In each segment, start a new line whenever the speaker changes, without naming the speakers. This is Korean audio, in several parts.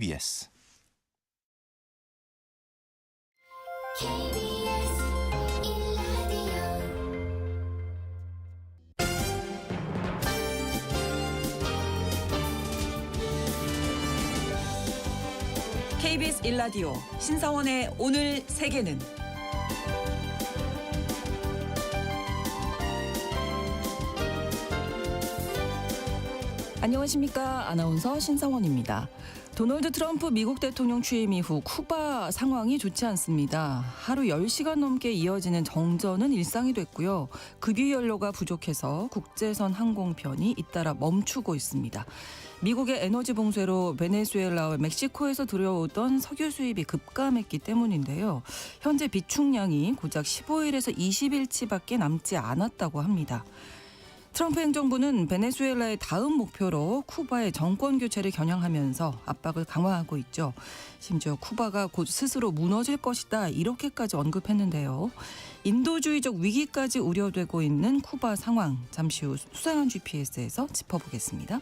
KBS
KBS 1라디오
KBS 1라디오 신사원의 오늘 세계는 안녕하십니까. 아나운서 신사원입니다. 도널드 트럼프 미국 대통령 취임 이후 쿠바 상황이 좋지 않습니다. 하루 10시간 넘게 이어지는 정전은 일상이 됐고요. 급유 연료가 부족해서 국제선 항공편이 잇따라 멈추고 있습니다. 미국의 에너지 봉쇄로 베네수엘라와 멕시코에서 들여오던 석유 수입이 급감했기 때문인데요. 현재 비축량이 고작 15일에서 20일치밖에 남지 않았다고 합니다. 트럼프 행정부는 베네수엘라의 다음 목표로 쿠바의 정권 교체를 겨냥하면서 압박을 강화하고 있죠. 심지어 쿠바가 곧 스스로 무너질 것이다 이렇게까지 언급했는데요. 인도주의적 위기까지 우려되고 있는 쿠바 상황 잠시 후 수상한 GPS에서 짚어보겠습니다.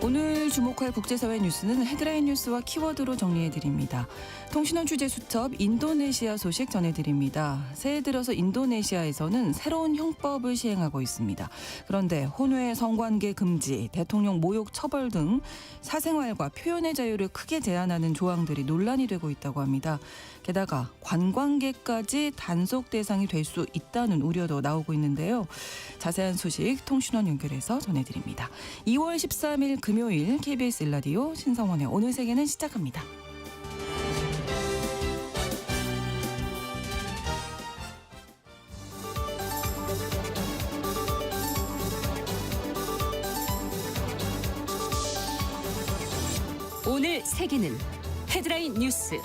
오늘 주목할 국제사회 뉴스는 헤드라인 뉴스와 키워드로 정리해드립니다. 통신원 취재 수첩 인도네시아 소식 전해드립니다. 새해 들어서 인도네시아에서는 새로운 형법을 시행하고 있습니다. 그런데 혼외 성관계 금지, 대통령 모욕 처벌 등 사생활과 표현의 자유를 크게 제한하는 조항들이 논란이 되고 있다고 합니다. 게다가 관광객까지 단속 대상이 될 수 있다는 우려도 나오고 있는데요. 자세한 소식 통신원 연결해서 전해드립니다. 2월 13일 금요일 KBS 1라디오 신성원의 오늘 세계는 시작합니다.
오늘 세계는 헤드라인 뉴스.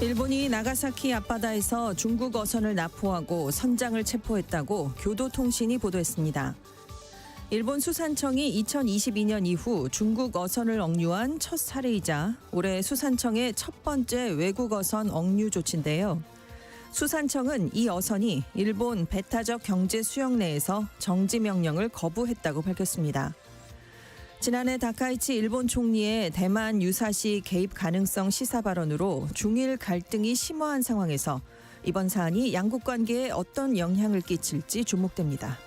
일본이 나가사키 앞바다에서 중국 어선을 납포하고 선장을 체포했다고 교도통신이 보도했습니다. 일본 수산청이 2022년 이후 중국 어선을 억류한 첫 사례이자 올해 수산청의 첫 번째 외국 어선 억류 조치인데요. 수산청은 이 어선이 일본 배타적 경제 수역 내에서 정지 명령을 거부했다고 밝혔습니다. 지난해 다카이치 일본 총리의 대만 유사시 개입 가능성 시사 발언으로 중일 갈등이 심화한 상황에서 이번 사안이 양국 관계에 어떤 영향을 끼칠지 주목됩니다.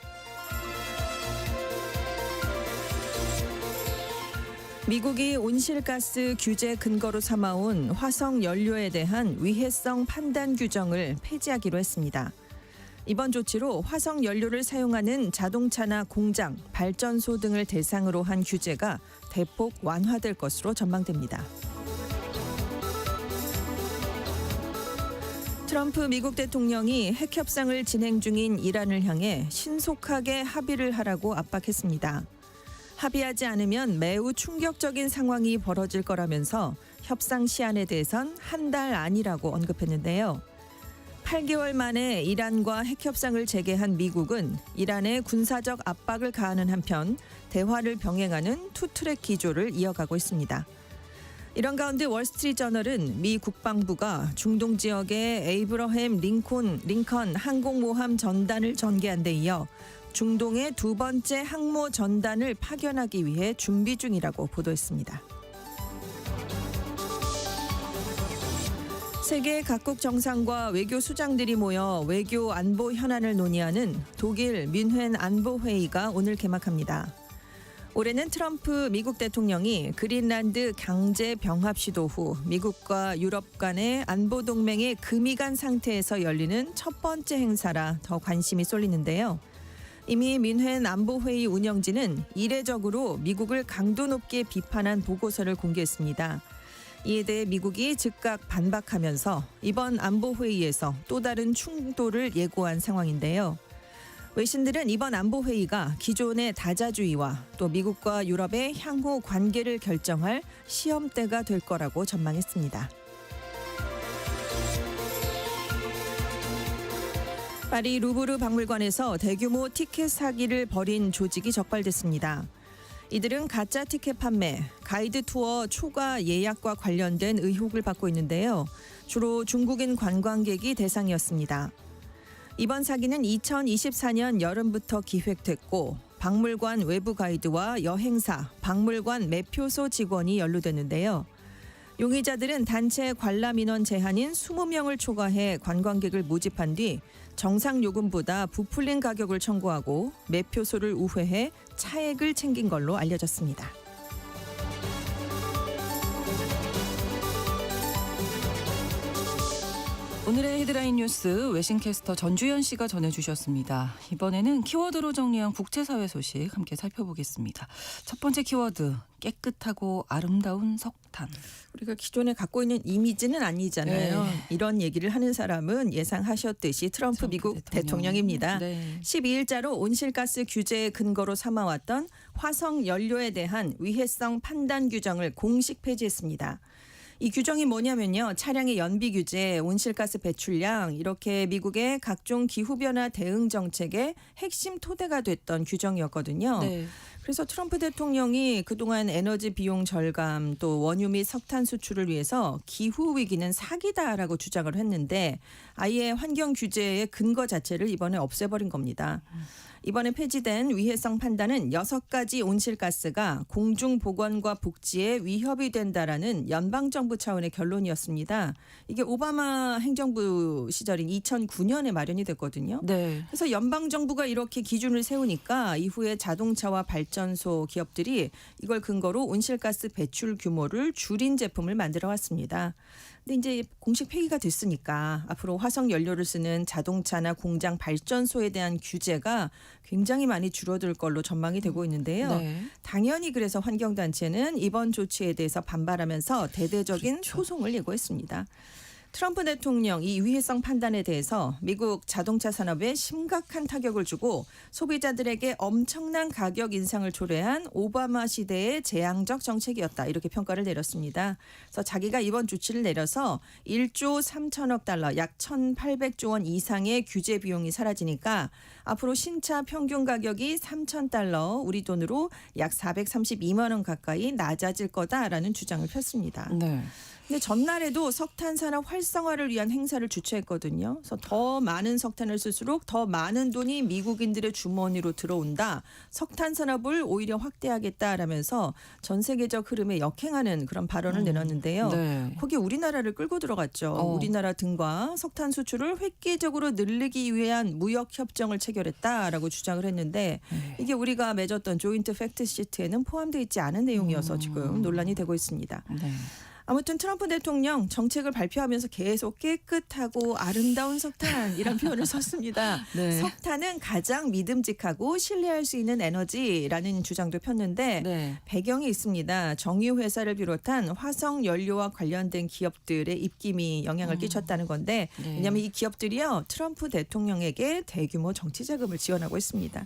미국이 온실가스 규제 근거로 삼아온 화석 연료에 대한 위해성 판단 규정을 폐지하기로 했습니다. 이번 조치로 화석 연료를 사용하는 자동차나 공장, 발전소 등을 대상으로 한 규제가 대폭 완화될 것으로 전망됩니다. 트럼프 미국 대통령이 핵 협상을 진행 중인 이란을 향해 신속하게 합의를 하라고 압박했습니다. 합의하지 않으면 매우 충격적인 상황이 벌어질 거라면서 협상 시한에 대해선 한 달 안이라고 언급했는데요. 8개월 만에 이란과 핵협상을 재개한 미국은 이란에 군사적 압박을 가하는 한편 대화를 병행하는 투트랙 기조를 이어가고 있습니다. 이런 가운데 월스트리트저널은 미 국방부가 중동 지역에 에이브러햄 링컨 항공모함 전단을 전개한 데 이어 중동의 두 번째 항모 전단을 파견하기 위해 준비 중이라고 보도했습니다. 세계 각국 정상과 외교 수장들이 모여 외교 안보 현안을 논의하는 독일 뮌헨 안보회의가 오늘 개막합니다. 올해는 트럼프 미국 대통령이 그린란드 강제 병합 시도 후 미국과 유럽 간의 안보 동맹의 금이 간 상태에서 열리는 첫 번째 행사라 더 관심이 쏠리는데요. 이미 뮌헨 안보회의 운영진은 이례적으로 미국을 강도 높게 비판한 보고서를 공개했습니다. 이에 대해 미국이 즉각 반박하면서 이번 안보회의에서 또 다른 충돌을 예고한 상황인데요. 외신들은 이번 안보회의가 기존의 다자주의와 또 미국과 유럽의 향후 관계를 결정할 시험대가 될 거라고 전망했습니다. 파리 루브르 박물관에서 대규모 티켓 사기를 벌인 조직이 적발됐습니다. 이들은 가짜 티켓 판매, 가이드 투어 초과 예약과 관련된 의혹을 받고 있는데요. 주로 중국인 관광객이 대상이었습니다. 이번 사기는 2024년 여름부터 기획됐고 박물관 외부 가이드와 여행사, 박물관 매표소 직원이 연루됐는데요. 용의자들은 단체 관람 인원 제한인 20명을 초과해 관광객을 모집한 뒤 정상 요금보다 부풀린 가격을 청구하고 매표소를 우회해 차액을 챙긴 걸로 알려졌습니다.
오늘의 헤드라인 뉴스 외신캐스터 전주현 씨가 전해주셨습니다. 이번에는 키워드로 정리한 국제사회 소식 함께 살펴보겠습니다. 첫 번째 키워드, 깨끗하고 아름다운 석탄.
우리가 기존에 갖고 있는 이미지는 아니잖아요.
네.
이런 얘기를 하는 사람은 예상하셨듯이 트럼프 미국 대통령입니다.
네.
12일자로 온실가스 규제의 근거로 삼아왔던 화석 연료에 대한 위해성 판단 규정을 공식 폐지했습니다. 이 규정이 뭐냐면요. 차량의 연비 규제, 온실가스 배출량 이렇게 미국의 각종 기후변화 대응 정책의 핵심 토대가 됐던 규정이었거든요.
네.
그래서 트럼프 대통령이 그동안 에너지 비용 절감 또 원유 및 석탄 수출을 위해서 기후 위기는 사기다라고 주장을 했는데 아예 환경 규제의 근거 자체를 이번에 없애버린 겁니다. 이번에 폐지된 위해성 판단은 6가지 온실가스가 공중 보건과 복지에 위협이 된다라는 연방정부 차원의 결론이었습니다. 이게 오바마 행정부 시절인 2009년에 마련이 됐거든요.
네.
그래서 연방정부가 이렇게 기준을 세우니까 이후에 자동차와 발전소 기업들이 이걸 근거로 온실가스 배출 규모를 줄인 제품을 만들어 왔습니다. 근데 이제 공식 폐기가 됐으니까 앞으로 화석 연료를 쓰는 자동차나 공장 발전소에 대한 규제가 굉장히 많이 줄어들 걸로 전망이 되고 있는데요.
네.
당연히 그래서 환경단체는 이번 조치에 대해서 반발하면서 대대적인
그렇죠.
소송을 예고했습니다. 트럼프 대통령 이 위해성 판단에 대해서 미국 자동차 산업에 심각한 타격을 주고 소비자들에게 엄청난 가격 인상을 초래한 오바마 시대의 재앙적 정책이었다. 이렇게 평가를 내렸습니다. 그래서 자기가 이번 조치를 내려서 1조 3천억 달러 약 1,800조 원 이상의 규제 비용이 사라지니까 앞으로 신차 평균 가격이 3,000달러 우리 돈으로 약 432만 원 가까이 낮아질 거다라는 주장을 폈습니다.
네.
근데 전날에도 석탄 산업 활성화를 위한 행사를 주최했거든요. 그래서 더 많은 석탄을 쓸수록 더 많은 돈이 미국인들의 주머니로 들어온다. 석탄 산업을 오히려 확대하겠다라면서 전 세계적 흐름에 역행하는 그런 발언을 내놨는데요.
네.
거기에 우리나라를 끌고 들어갔죠. 우리나라 등과 석탄 수출을 획기적으로 늘리기 위한 무역 협정을 체결했다라고 주장을 했는데 이게 우리가 맺었던 조인트 팩트 시트에는 포함되어 있지 않은 내용이어서 지금 논란이 되고 있습니다.
네.
아무튼 트럼프 대통령 정책을 발표하면서 계속 깨끗하고 아름다운 석탄 이런 표현을 썼습니다.
네.
석탄은 가장 믿음직하고 신뢰할 수 있는 에너지라는 주장도 폈는데
네.
배경이 있습니다. 정유회사를 비롯한 화석 연료와 관련된 기업들의 입김이 영향을 끼쳤다는 건데
네.
왜냐하면 이 기업들이요 트럼프 대통령에게 대규모 정치 자금을 지원하고 있습니다.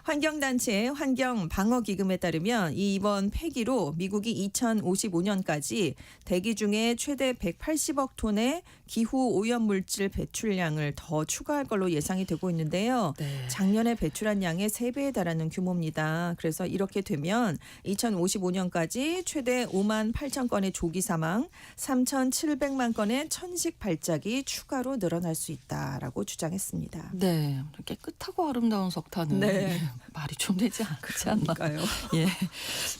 환경단체 환경방어기금에 따르면 이번 폐기로 미국이 2055년까지 대기 중에 최대 180억 톤의 기후 오염물질 배출량을 더 추가할 걸로 예상이 되고 있는데요.
네.
작년에 배출한 양의 3배에 달하는 규모입니다. 그래서 이렇게 되면 2055년까지 최대 5만 8천 건의 조기 사망, 3,700만 건의 천식 발작이 추가로 늘어날 수 있다라고 주장했습니다.
네. 깨끗하고 아름다운 석탄은
네.
말이 좀 되지 않지 않나.
그러니까요.
예.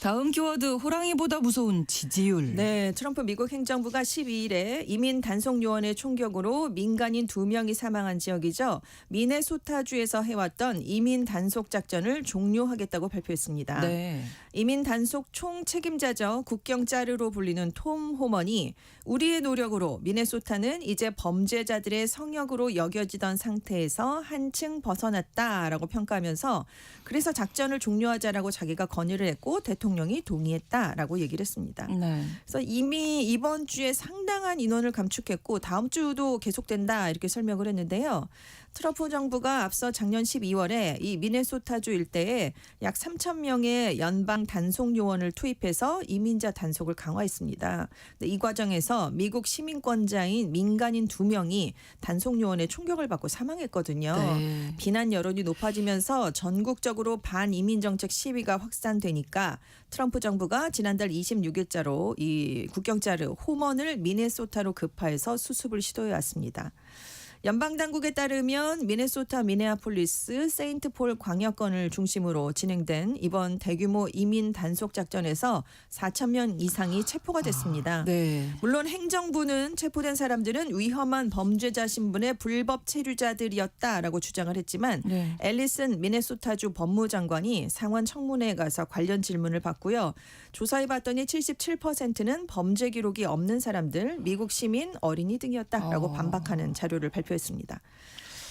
다음 키워드, 호랑이보다 무서운 지지율.
네, 트럼프 미국 행정부가 12일에 이민 단속 요원의 총격으로 민간인 2명이 사망한 지역이죠. 미네소타주에서 해왔던 이민 단속 작전을 종료하겠다고 발표했습니다.
네.
이민 단속 총 책임자죠. 국경짜르로 불리는 톰 호먼이 우리의 노력으로 미네소타는 이제 범죄자들의 성역으로 여겨지던 상태에서 한층 벗어났다라고 평가하면서 그래서 작전을 종료하자라고 자기가 건의를 했고 대통령이 동의했다라고 얘기를 했습니다.
네.
그래서 이미 이번 주에 상당한 인원을 감축했고 다음 주도 계속된다 이렇게 설명을 했는데요. 트럼프 정부가 앞서 작년 12월에 이 미네소타주 일대에 약 3천 명의 연방 단속 요원을 투입해서 이민자 단속을 강화했습니다. 이 과정에서 미국 시민권자인 민간인 2명이 단속 요원의 총격을 받고 사망했거든요.
네.
비난 여론이 높아지면서 전국적으로 반이민 정책 시위가 확산되니까 트럼프 정부가 지난달 26일자로 이 국경자르 호먼을 미네소타로 급파해서 수습을 시도해 왔습니다. 연방 당국에 따르면 미네소타 미네아폴리스 세인트폴 광역권을 중심으로 진행된 이번 대규모 이민 단속 작전에서 4,000명 이상이 체포가 됐습니다.
네.
물론 행정부는 체포된 사람들은 위험한 범죄자 신분의 불법 체류자들이었다라고 주장을 했지만
네.
앨리슨 미네소타주 법무장관이 상원 청문회에 가서 관련 질문을 받고요. 조사해봤더니 77%는 범죄 기록이 없는 사람들, 미국 시민, 어린이 등이었다라고 반박하는 자료를 발표했습니다.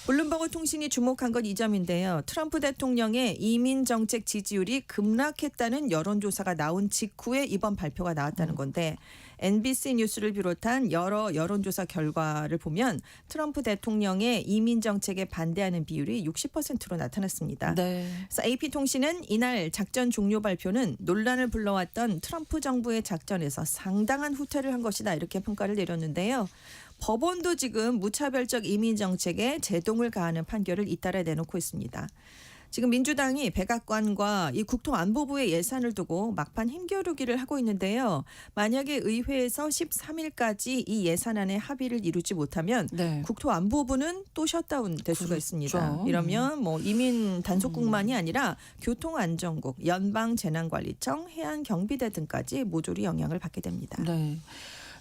블룸버그 통신이 주목한 건 이 점인데요. 트럼프 대통령의 이민 정책 지지율이 급락했다는 여론조사가 나온 직후에 이번 발표가 나왔다는 건데 NBC 뉴스를 비롯한 여러 여론조사 결과를 보면 트럼프 대통령의 이민 정책에 반대하는 비율이 60%로 나타났습니다.
네.
그래서 AP통신은 이날 작전 종료 발표는 논란을 불러왔던 트럼프 정부의 작전에서 상당한 후퇴를 한 것이다 이렇게 평가를 내렸는데요. 법원도 지금 무차별적 이민 정책에 제동을 가하는 판결을 잇따라 내놓고 있습니다. 지금 민주당이 백악관과 이 국토안보부의 예산을 두고 막판 힘겨루기를 하고 있는데요. 만약에 의회에서 13일까지 이 예산안에 합의를 이루지 못하면
네.
국토안보부는 또 셧다운 될 수가 있습니다.
그렇죠.
이러면 뭐 이민 단속국만이 아니라 교통안전국, 연방재난관리청, 해안경비대 등까지 모조리 영향을 받게 됩니다.
네.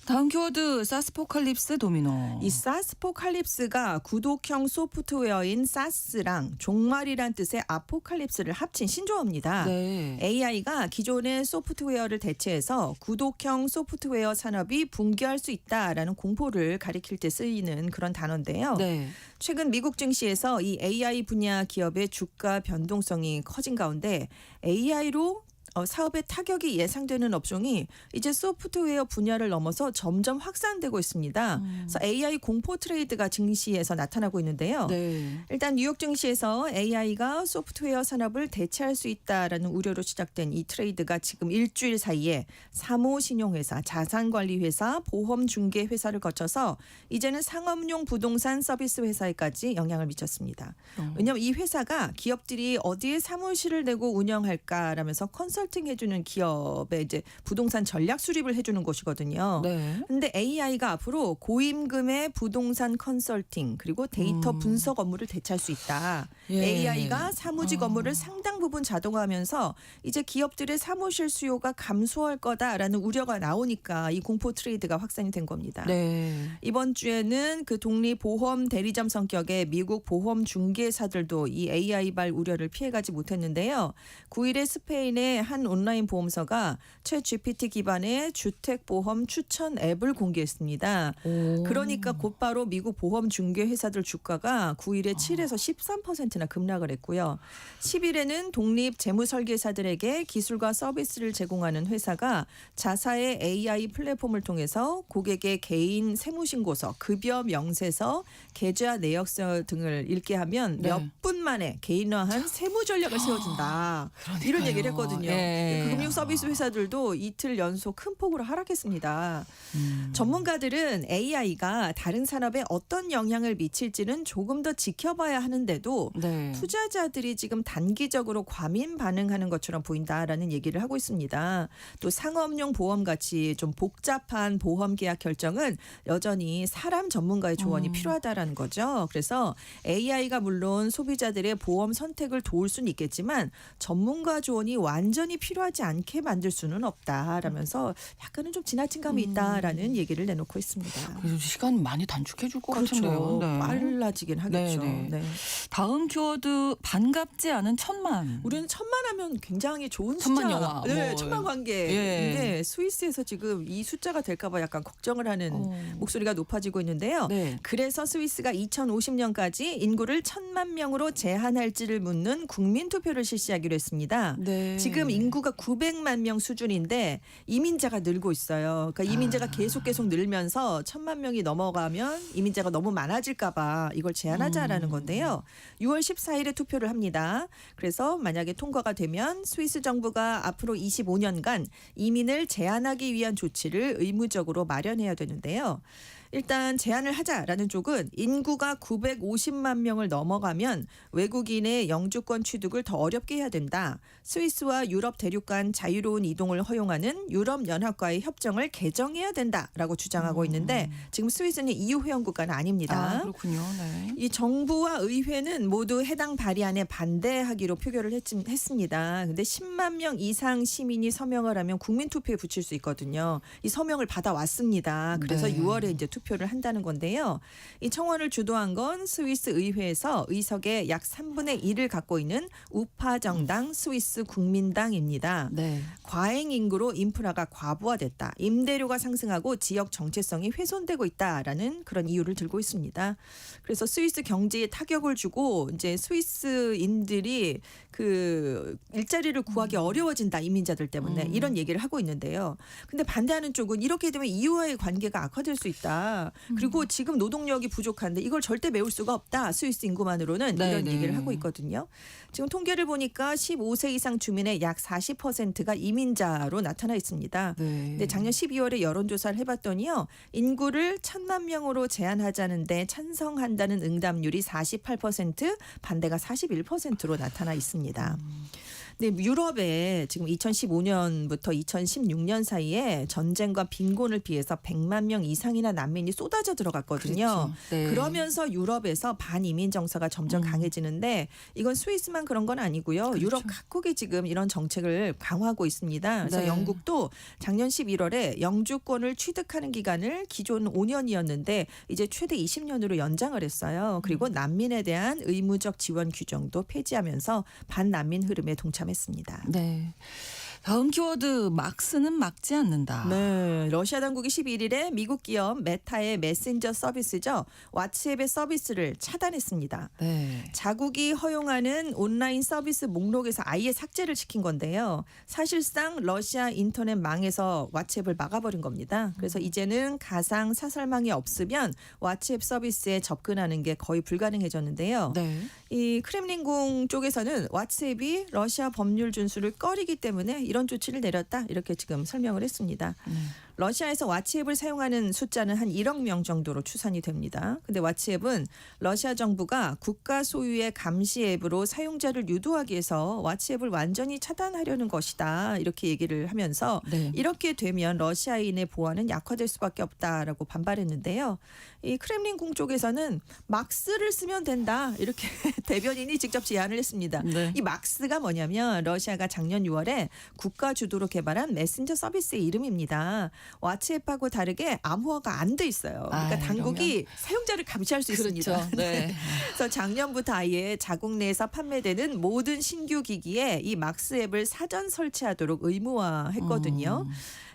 다음 키워드 사스포칼립스 도미노.
이 사스포칼립스가 구독형 소프트웨어인 사스랑 종말이란 뜻의 아포칼립스를 합친 신조어입니다.
네.
AI가 기존의 소프트웨어를 대체해서 구독형 소프트웨어 산업이 붕괴할 수 있다라는 공포를 가리킬 때 쓰이는 그런 단어인데요.
네.
최근 미국 증시에서 이 AI 분야 기업의 주가 변동성이 커진 가운데 AI로 사업에 타격이 예상되는 업종이 이제 소프트웨어 분야를 넘어서 점점 확산되고 있습니다. 그래서 AI 공포 트레이드가 증시에서 나타나고 있는데요.
네.
일단 뉴욕 증시에서 AI가 소프트웨어 산업을 대체할 수 있다라는 우려로 시작된 이 트레이드가 지금 일주일 사이에 사모신용회사, 자산관리회사, 보험중개회사를 거쳐서 이제는 상업용 부동산 서비스 회사에까지 영향을 미쳤습니다. 왜냐하면 이 회사가 기업들이 어디에 사무실을 내고 운영할까라면서 컨설팅 해주는 기업의 이제 부동산 전략 수립을 해주는 곳이거든요.
네.
근데 AI가 앞으로 고임금의 부동산 컨설팅 그리고 데이터 분석 업무를 대체할 수 있다.
예.
AI가 사무직 업무를 상당 부분 자동화하면서 이제 기업들의 사무실 수요가 감소할 거다라는 우려가 나오니까 이 공포 트레이드가 확산이 된 겁니다.
네.
이번 주에는 그 독립보험 대리점 성격의 미국 보험 중개사들도 이 AI발 우려를 피해가지 못했는데요. 9일에 스페인의 한 온라인 보험사가 최 GPT 기반의 주택보험 추천 앱을 공개했습니다.
오.
그러니까 곧바로 미국 보험 중개회사들 주가가 9일에 7에서 13%나 급락을 했고요. 10일에는 독립 재무설계사들에게 기술과 서비스를 제공하는 회사가 자사의 AI 플랫폼을 통해서 고객의 개인 세무신고서, 급여 명세서, 계좌 내역서 등을 읽게 하면
네.
몇 분 만에 개인화한 세무 전략을 세워준다. 이런 얘기를 했거든요.
예.
그 금융 서비스 회사들도 이틀 연속 큰 폭으로 하락했습니다. 전문가들은 AI가 다른 산업에 어떤 영향을 미칠지는 조금 더 지켜봐야 하는데도
네.
투자자들이 지금 단기적으로 과민 반응하는 것처럼 보인다라는 얘기를 하고 있습니다. 또 상업용 보험 같이 좀 복잡한 보험 계약 결정은 여전히 사람 전문가의 조언이 필요하다라는 거죠. 그래서 AI가 물론 소비자들의 보험 선택을 도울 수는 있겠지만 전문가 조언이 완전히 필요하지 않게 만들 수는 없다라면서 약간은 좀 지나친 감이 있다라는 얘기를 내놓고 있습니다.
그래서 시간 많이 단축해 줄 것
그렇죠.
같은데요. 네.
빨라지긴 하겠죠.
네, 네.
네.
다음 키워드 반갑지 않은 천만.
우리는 천만 하면 굉장히 좋은
천만
숫자.
영화.
네,
뭐,
천만 관계인데 스위스에서 지금 이 숫자가 될까봐 약간 걱정을 하는 목소리가 높아지고 있는데요.
네.
그래서 스위스가 2050년까지 인구를 1,000만 명으로 제한할지를 묻는 국민투표를 실시하기로 했습니다.
네.
지금 인구가 900만 명 수준인데 이민자가 늘고 있어요. 그러니까 이민자가 계속 늘면서 1000만 명이 넘어가면 이민자가 너무 많아질까봐 이걸 제한하자라는 건데요. 6월 14일에 투표를 합니다. 그래서 만약에 통과가 되면 스위스 정부가 앞으로 25년간 이민을 제한하기 위한 조치를 의무적으로 마련해야 되는데요. 일단 제한을 하자라는 쪽은 인구가 950만 명을 넘어가면 외국인의 영주권 취득을 더 어렵게 해야 된다. 스위스와 유럽 대륙 간 자유로운 이동을 허용하는 유럽연합과의 협정을 개정해야 된다라고 주장하고 있는데 지금 스위스는 EU 회원국가는 아닙니다.
그렇군요. 네.
이 정부와 의회는 모두 해당 발의안에 반대하기로 표결을 했습니다. 근데 10만 명 이상 시민이 서명을 하면 국민투표에 붙일 수 있거든요. 이 서명을 받아왔습니다. 그래서
네.
6월에 이제 투표를 한다는 건데요. 이 청원을 주도한 건 스위스 의회에서 의석의 약 3분의 1을 갖고 있는 우파 정당 스위스 국민당입니다.
네.
과잉 인구로 인프라가 과부하됐다. 임대료가 상승하고 지역 정체성이 훼손되고 있다라는 그런 이유를 들고 있습니다. 그래서 스위스 경제에 타격을 주고 이제 스위스인들이 그 일자리를 구하기 어려워진다. 이민자들 때문에 이런 얘기를 하고 있는데요. 근데 반대하는 쪽은 이렇게 되면 EU와의 관계가 악화될 수 있다. 그리고 지금 노동력이 부족한데 이걸 절대 메울 수가 없다. 스위스 인구만으로는
네,
이런
네.
얘기를 하고 있거든요. 지금 통계를 보니까 15세 이상 주민의 약 40%가 이민자로 나타나 있습니다.
네.
근데 작년 12월에 여론조사를 해봤더니요. 인구를 1000만 명으로 제한하자는데 찬성한다는 응답률이 48%, 반대가 41%로 나타나 있습니다. 근데 유럽에 지금 2015년부터 2016년 사이에 전쟁과 빈곤을 피해서 100만 명 이상이나 난민이 쏟아져 들어갔거든요.
그렇죠. 네.
그러면서 유럽에서 반이민 정서가 점점 강해지는데 이건 스위스만 그런 건 아니고요.
그렇죠.
유럽 각국이 지금 이런 정책을 강화하고 있습니다. 그래서
네.
영국도 작년 11월에 영주권을 취득하는 기간을 기존 5년이었는데 이제 최대 20년으로 연장을 했어요. 그리고 난민에 대한 의무적 지원 규정도 폐지하면서 반난민 흐름에 동참했습니다.
네. 다음 키워드 막스는 막지 않는다.
네, 러시아 당국이 11일에 미국 기업 메타의 메신저 서비스죠. 왓츠앱의 서비스를 차단했습니다.
네.
자국이 허용하는 온라인 서비스 목록에서 아예 삭제를 시킨 건데요. 사실상 러시아 인터넷망에서 왓츠앱을 막아버린 겁니다. 그래서 이제는 가상 사설망이 없으면 왓츠앱 서비스에 접근하는 게 거의 불가능해졌는데요.
네.
이 크렘린궁 쪽에서는 왓츠앱이 러시아 법률 준수를 꺼리기 때문에 이런 조치를 내렸다 이렇게 지금 설명을 했습니다. 러시아에서 왓츠앱을 사용하는 숫자는 한 1억 명 정도로 추산이 됩니다. 근데 왓츠앱은 러시아 정부가 국가 소유의 감시 앱으로 사용자를 유도하기 위해서 왓츠앱을 완전히 차단하려는 것이다. 이렇게 얘기를 하면서
네.
이렇게 되면 러시아인의 보안은 약화될 수밖에 없다라고 반발했는데요. 이 크렘린궁 쪽에서는 막스를 쓰면 된다. 이렇게 대변인이 직접 제안을 했습니다.
네.
이 막스가 뭐냐면 러시아가 작년 6월에 국가 주도로 개발한 메신저 서비스의 이름입니다. 왓츠앱하고 다르게 암호화가 안 돼 있어요. 그러니까 당국이 사용자를 감시할 수 있습니다.
그렇죠. 네.
그래서 작년부터 아예 자국 내에서 판매되는 모든 신규 기기에 이 막스 앱을 사전 설치하도록 의무화했거든요.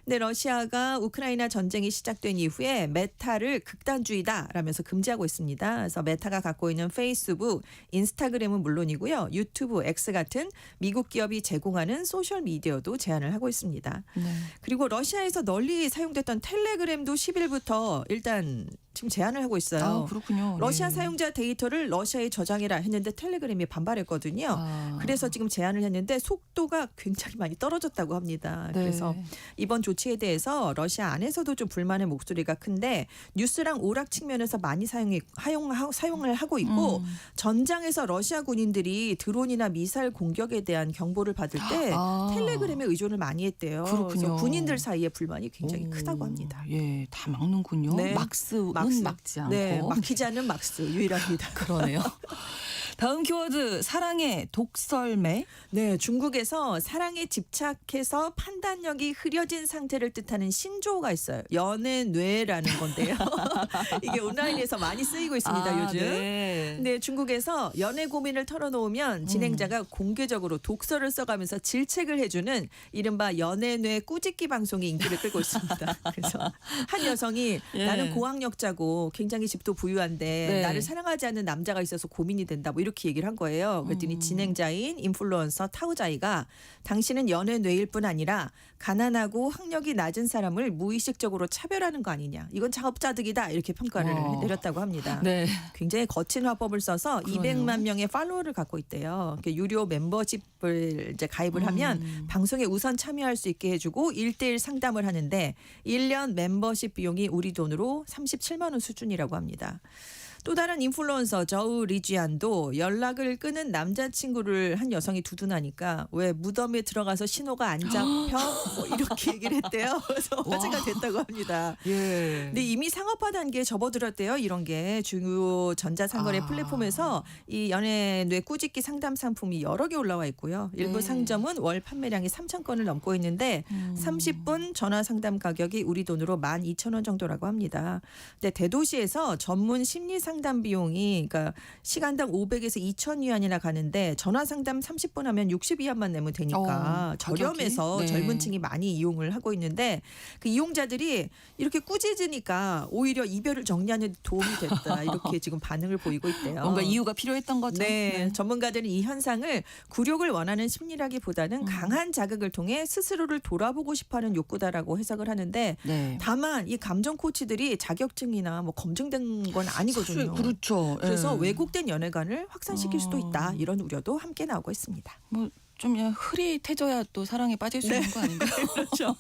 근데 러시아가 우크라이나 전쟁이 시작된 이후에 메타를 극단주의다라면서 금지하고 있습니다. 그래서 메타가 갖고 있는 페이스북, 인스타그램은 물론이고요. 유튜브, X 같은 미국 기업이 제공하는 소셜 미디어도 제한을 하고 있습니다.
네.
그리고 러시아에서 널리 사용됐던 텔레그램도 10일부터 일단 지금 제한을 하고 있어요.
아, 그렇군요.
러시아
네.
사용자 데이터를 러시아에 저장해라 했는데 텔레그램이 반발했거든요.
아.
그래서 지금 제한을 했는데 속도가 굉장히 많이 떨어졌다고 합니다.
네.
그래서 이번 조치에 대해서 러시아 안에서도 좀 불만의 목소리가 큰데 뉴스랑 오락 측면에서 많이 사용을 하고 있고 전장에서 러시아 군인들이 드론이나 미사일 공격에 대한 경보를 받을 때
아.
텔레그램에 의존을 많이 했대요.
그렇군요.
그래서 군인들 사이에 불만이 굉장히
오,
크다고 합니다.
예, 다 막는군요.
네.
막스는 막지 않고.
네, 막히지 않는 막스 유일합니다.
그러네요. 다음 키워드 사랑의 독설매.
네, 중국에서 사랑에 집착해서 판단력이 흐려진 상태를 뜻하는 신조어가 있어요. 연애뇌라는 건데요. 이게 온라인에서 많이 쓰이고 있습니다, 요즘.
네.
근데 중국에서 연애 고민을 털어놓으면 진행자가 공개적으로 독서를 써가면서 질책을 해주는 이른바 연애뇌 꾸짖기 방송이 인기를 끌고 있습니다. 그래서 한 여성이
예.
나는 고학력자고 굉장히 집도 부유한데
네.
나를 사랑하지 않는 남자가 있어서 고민이 된다. 뭐 이렇게 얘기를 한 거예요. 그랬더니 진행자인 인플루언서 타우자이가 당신은 연애 뇌일 뿐 아니라 가난하고 학력이 낮은 사람을 무의식적으로 차별하는 거 아니냐. 이건 자업자득이다. 이렇게 평가를 내렸다고 합니다.
네.
굉장히 거친 화법을 써서
그러네요.
200만 명의 팔로워를 갖고 있대요. 유료 멤버십을 이제 가입을 하면 방송에 우선 참여할 수 있게 해주고 1대1 상담을 하는데 1년 멤버십 비용이 우리 돈으로 37만 원 수준이라고 합니다. 또 다른 인플루언서 저우 리쥐안도 연락을 끊은 남자친구를 한 여성이 두둔하니까 왜 무덤에 들어가서 신호가 안 잡혀? 뭐 이렇게 얘기를 했대요. 그래서 화제가 됐다고 합니다.
예.
근데 이미 상업화 단계에 접어들었대요. 이런 게 주요 전자상거래 플랫폼에서 이 연애 뇌 꾸짖기 상담 상품이 여러 개 올라와 있고요. 일부
네.
상점은 월 판매량이 3천 건을 넘고 있는데 30분 전화 상담 가격이 우리 돈으로 12,000원 정도라고 합니다. 근데 대도시에서 전문 심리 상담 비용이 그러니까 시간당 500에서 2,000위안이나 가는데 전화 상담 30분 하면 60위안만 내면 되니까 저렴해서
네.
젊은 층이 많이 이용을 하고 있는데 그 이용자들이 이렇게 꾸짖으니까 오히려 이별을 정리하는 데 도움이 됐다. 이렇게 지금 반응을 보이고 있대요.
뭔가 이유가 필요했던 거죠.
네, 전문가들은 이 현상을 굴욕을 원하는 심리라기보다는 강한 자극을 통해 스스로를 돌아보고 싶어하는 욕구다라고 해석을 하는데
네.
다만 이 감정 코치들이 자격증이나 뭐 검증된 건 아니거든요.
그렇죠.
그래서
예.
왜곡된 연애관을 확산시킬 수도 있다. 이런 우려도 함께 나오고 있습니다.
좀 그냥 흐릿해져야 또 사랑에 빠질 수 있는 거 아닌가요?
그렇죠.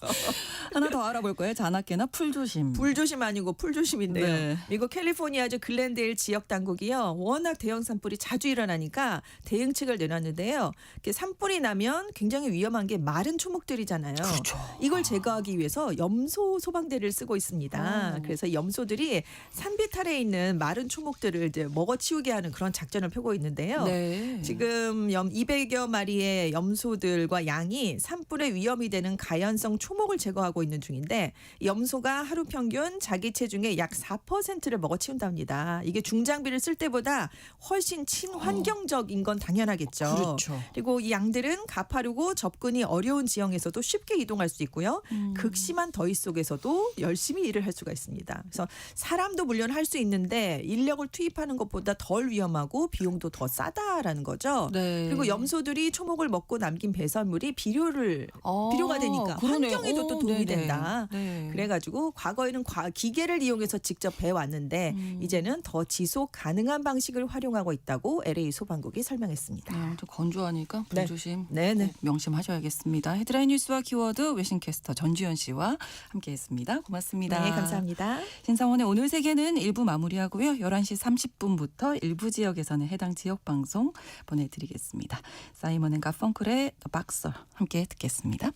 하나 더 알아볼 거예요. 자나깨나 풀조심.
불조심 아니고 풀조심인데요.
네.
미국 캘리포니아주 글랜데일 지역 당국이요. 워낙 대형 산불이 자주 일어나니까 대응책을 내놨는데요. 이렇게 산불이 나면 굉장히 위험한 게 마른 초목들이잖아요.
그렇죠.
이걸 제거하기 위해서 염소 소방대를 쓰고 있습니다. 그래서 염소들이 산비탈에 있는 마른 초목들을 이제 먹어치우게 하는 그런 작전을 펴고 있는데요.
네.
지금 200여 마리의 염소들과 양이 산불의 위험이 되는 가연성 초목을 제거하고 있는 중인데 염소가 하루 평균 자기 체중의 약 4%를 먹어치운답니다. 이게 중장비를 쓸 때보다 훨씬 친환경적인 건 당연하겠죠.
그렇죠.
그리고 이 양들은 가파르고 접근이 어려운 지형에서도 쉽게 이동할 수 있고요. 극심한 더위 속에서도 열심히 일을 할 수가 있습니다. 그래서 사람도 물론 할 수 있는데 인력을 투입하는 것보다 덜 위험하고 비용도 더 싸다라는 거죠.
네.
그리고 염소들이 초목을 먹고 남긴 배설물이 비료가 되니까
그러네요.
환경에도 또 도움이
네네.
된다.
네.
그래가지고 과거에는 기계를 이용해서 직접 배웠는데 이제는 더 지속 가능한 방식을 활용하고 있다고 LA 소방국이 설명했습니다.
네, 또 건조하니까 불조심
네네.
꼭 명심하셔야겠습니다. 헤드라인 뉴스와 키워드 외신캐스터 전주현 씨와 함께했습니다. 고맙습니다.
네, 감사합니다.
신상원의 오늘 세계는 1부 마무리하고요. 11시 30분부터 일부 지역에서는 해당 지역 방송 보내드리겠습니다. 사이먼 앤 가펑클의 The Boxer 함께 듣겠습니다.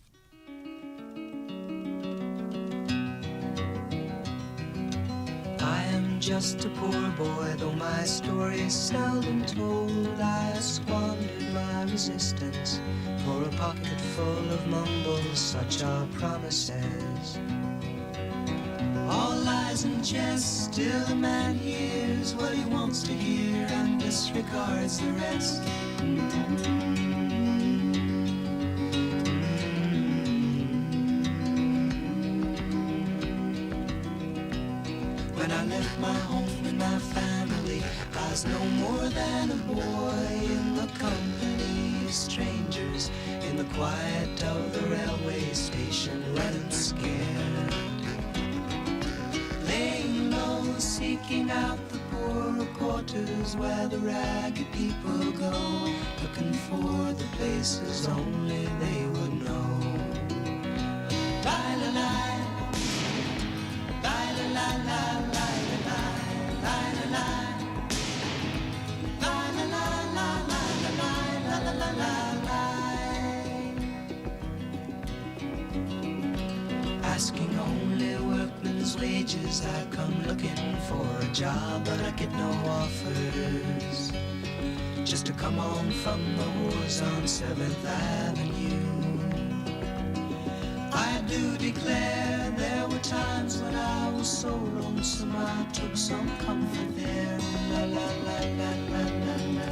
I am just a poor boy, though my story is seldom told. I squandered my resistance for a pocket full of mumbles, such are promises. All lies and jest, still a man hears what he wants to hear and disregards the rest. When I left my home and my family, I was no more than a boy in the company of strangers, in the quiet of the railway station, running scared. Laying low, seeking out the poorer quarters where the ragged people go, looking for the places only they would know. Lie-la-lie. Asking only workmen's wages, I come looking for a job, but I get no offers. Just to come on from the wars on 7th Avenue. I do declare there were times when I was so lonesome I took some comfort there. La la la la la la la.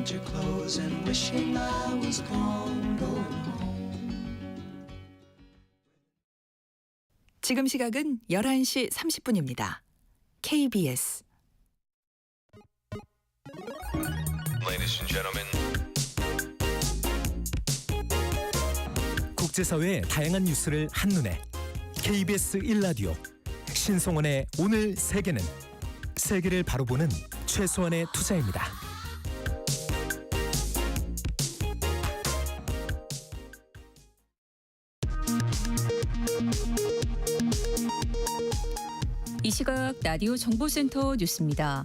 winter clothes and wishing I was gone, going home.
지금 시각은 11시 30분입니다. KBS
Ladies and gentlemen.
국제사회의 다양한 뉴스를 한눈에 KBS 1라디오 신성원의 오늘 세계는 세계를 바로 보는 최소한의 투자입니다.
이 시각 라디오 정보센터 뉴스입니다.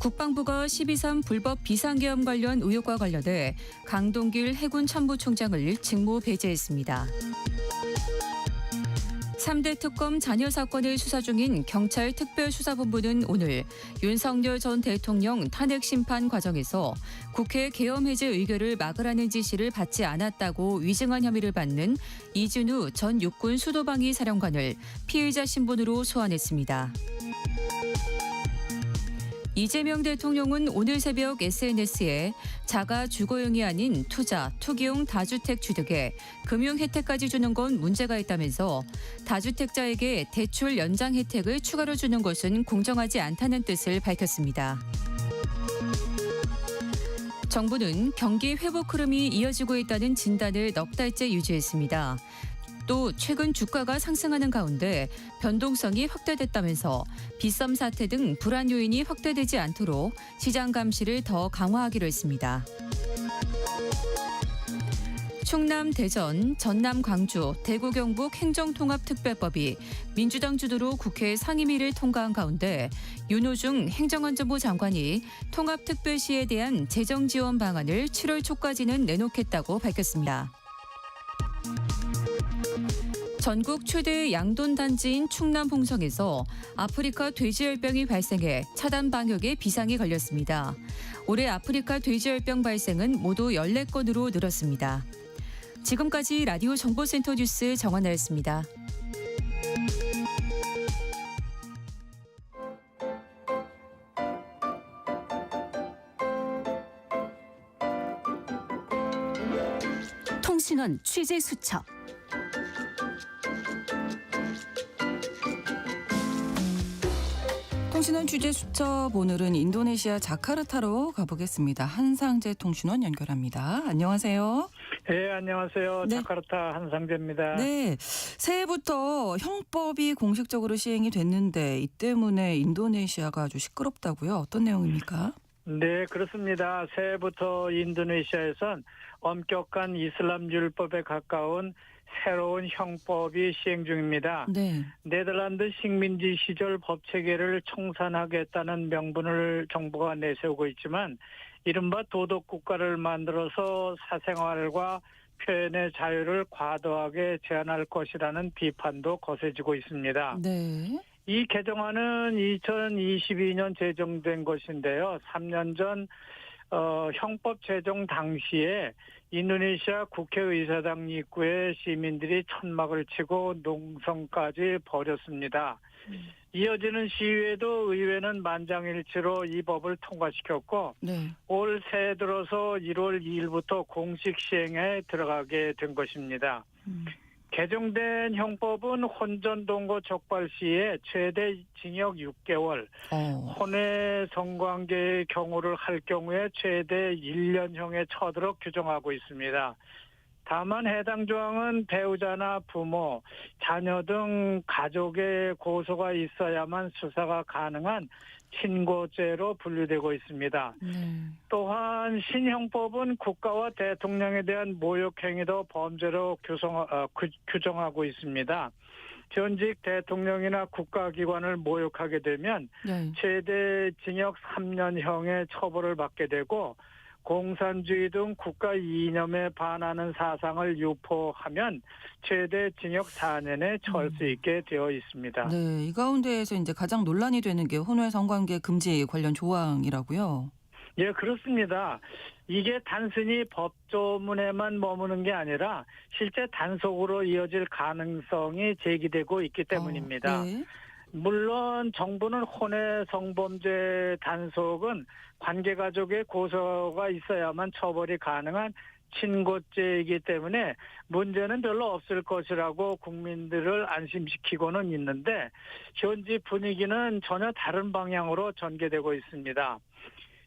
국방부가 12.3 불법 비상계엄 관련 의혹과 관련해 강동길 해군 참모총장을 직무 배제했습니다. 3대 특검 잔여 사건을 수사 중인 경찰 특별수사본부는 오늘 윤석열 전 대통령 탄핵 심판 과정에서 국회 계엄 해제 의결을 막으라는 지시를 받지 않았다고 위증한 혐의를 받는 이준우 전 육군 수도방위 사령관을 피의자 신분으로 소환했습니다. 이재명 대통령은 오늘 새벽 SNS에 자가 주거용이 아닌 투자, 투기용 다주택 취득에 금융 혜택까지 주는 건 문제가 있다면서 다주택자에게 대출 연장 혜택을 추가로 주는 것은 공정하지 않다는 뜻을 밝혔습니다. 정부는 경기 회복 흐름이 이어지고 있다는 진단을 넉 달째 유지했습니다. 또 최근 주가가 상승하는 가운데 변동성이 확대됐다면서 빗썸 사태 등 불안 요인이 확대되지 않도록 시장 감시를 더 강화하기로 했습니다. 충남 대전, 전남 광주, 대구 경북 행정통합특별법이 민주당 주도로 국회 상임위를 통과한 가운데 윤호중 행정안전부 장관이 통합특별시에 대한 재정 지원 방안을 7월 초까지는 내놓겠다고 밝혔습니다. 전국 최대 양돈 단지인 충남 홍성에서 아프리카 돼지열병이 발생해 차단 방역에 비상이 걸렸습니다. 올해 아프리카 돼지열병 발생은 모두 14건으로 늘었습니다. 지금까지 라디오 정보센터 뉴스 정원나였습니다. 통신원 취재 수첩.
통신원 취재 수첩 오늘은 인도네시아 자카르타로 가보겠습니다. 한상재 통신원 연결합니다. 안녕하세요.
네, 안녕하세요.
네.
자카르타 한상재입니다.
네, 새해부터 형법이 공식적으로 시행이 됐는데 이 때문에 인도네시아가 아주 시끄럽다고요? 어떤 내용입니까?
네, 그렇습니다. 새해부터 인도네시아에선 엄격한 이슬람 율법에 가까운 새로운 형법이 시행 중입니다.
네.
네덜란드 식민지 시절 법 체계를 청산하겠다는 명분을 정부가 내세우고 있지만 이른바 도덕 국가를 만들어서 사생활과 표현의 자유를 과도하게 제한할 것이라는 비판도 거세지고 있습니다.
네.
이 개정안은 2022년 제정된 것인데요. 3년 전 형법 제정 당시에 인도네시아 국회의사당 입구에 시민들이 천막을 치고 농성까지 벌였습니다. 이어지는 시위에도 의회는 만장일치로 이 법을 통과시켰고
네.
올 새해 들어서 1월 2일부터 공식 시행에 들어가게 된 것입니다. 개정된 형법은 혼전동거 적발 시에 최대 징역 6개월, 혼외 성관계의 경우를 할 경우에 최대 1년형에 처하도록 규정하고 있습니다. 다만 해당 조항은 배우자나 부모, 자녀 등 가족의 고소가 있어야만 수사가 가능한 친고죄로 분류되고 있습니다. 또한 신형법은 국가와 대통령에 대한 모욕행위도 범죄로 규정하고 있습니다. 전직 대통령이나 국가기관을 모욕하게 되면
네.
최대 징역 3년형의 처벌을 받게 되고 공산주의 등 국가 이념에 반하는 사상을 유포하면 최대 징역 4년에 처할 수 있게 되어 있습니다.
네, 이 가운데에서 이제 가장 논란이 되는 게 혼외 성관계 금지 관련 조항이라고요.
예, 그렇습니다. 이게 단순히 법조문에만 머무는 게 아니라 실제 단속으로 이어질 가능성이 제기되고 있기 때문입니다.
네.
물론 정부는 혼외 성범죄 단속은 관계가족의 고소가 있어야만 처벌이 가능한 친고죄이기 때문에 문제는 별로 없을 것이라고 국민들을 안심시키고는 있는데 현지 분위기는 전혀 다른 방향으로 전개되고 있습니다.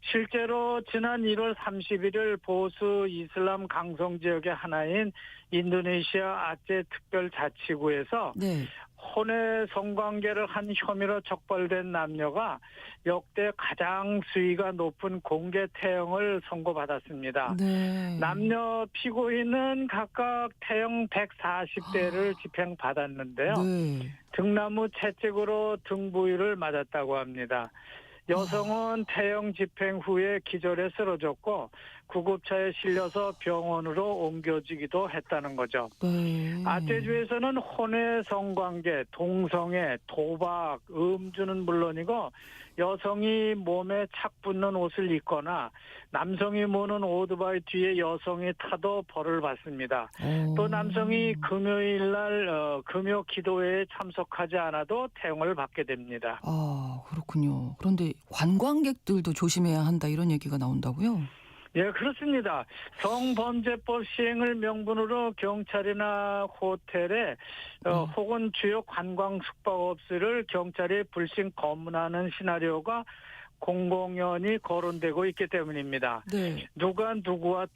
실제로 지난 1월 31일 보수 이슬람 강성 지역의 하나인 인도네시아 아체 특별자치구에서
네.
혼외 성관계를 한 혐의로 적발된 남녀가 역대 가장 수위가 높은 공개 태형을 선고받았습니다.
네.
남녀 피고인은 각각 태형 140대를 집행받았는데요.
네.
등나무 채찍으로 등 부위를 맞았다고 합니다. 여성은 태형 집행 후에 기절해 쓰러졌고 구급차에 실려서 병원으로 옮겨지기도 했다는 거죠.
네.
아체주에서는 혼외 성관계, 동성애, 도박, 음주는 물론이고 여성이 몸에 착 붙는 옷을 입거나 남성이 모는 오토바이 뒤에 여성이 타도 벌을 받습니다. 또 남성이 금요일 날 금요 기도회에 참석하지 않아도 태형을 받게 됩니다.
아, 그렇군요. 그런데 관광객들도 조심해야 한다 이런 얘기가 나온다고요?
예, 그렇습니다. 성범죄법 시행을 명분으로 경찰이나 호텔에 혹은 주요 관광 숙박업소를 경찰이 불신 검문하는 시나리오가 공공연히 거론되고 있기 때문입니다.
네.
누가 누구와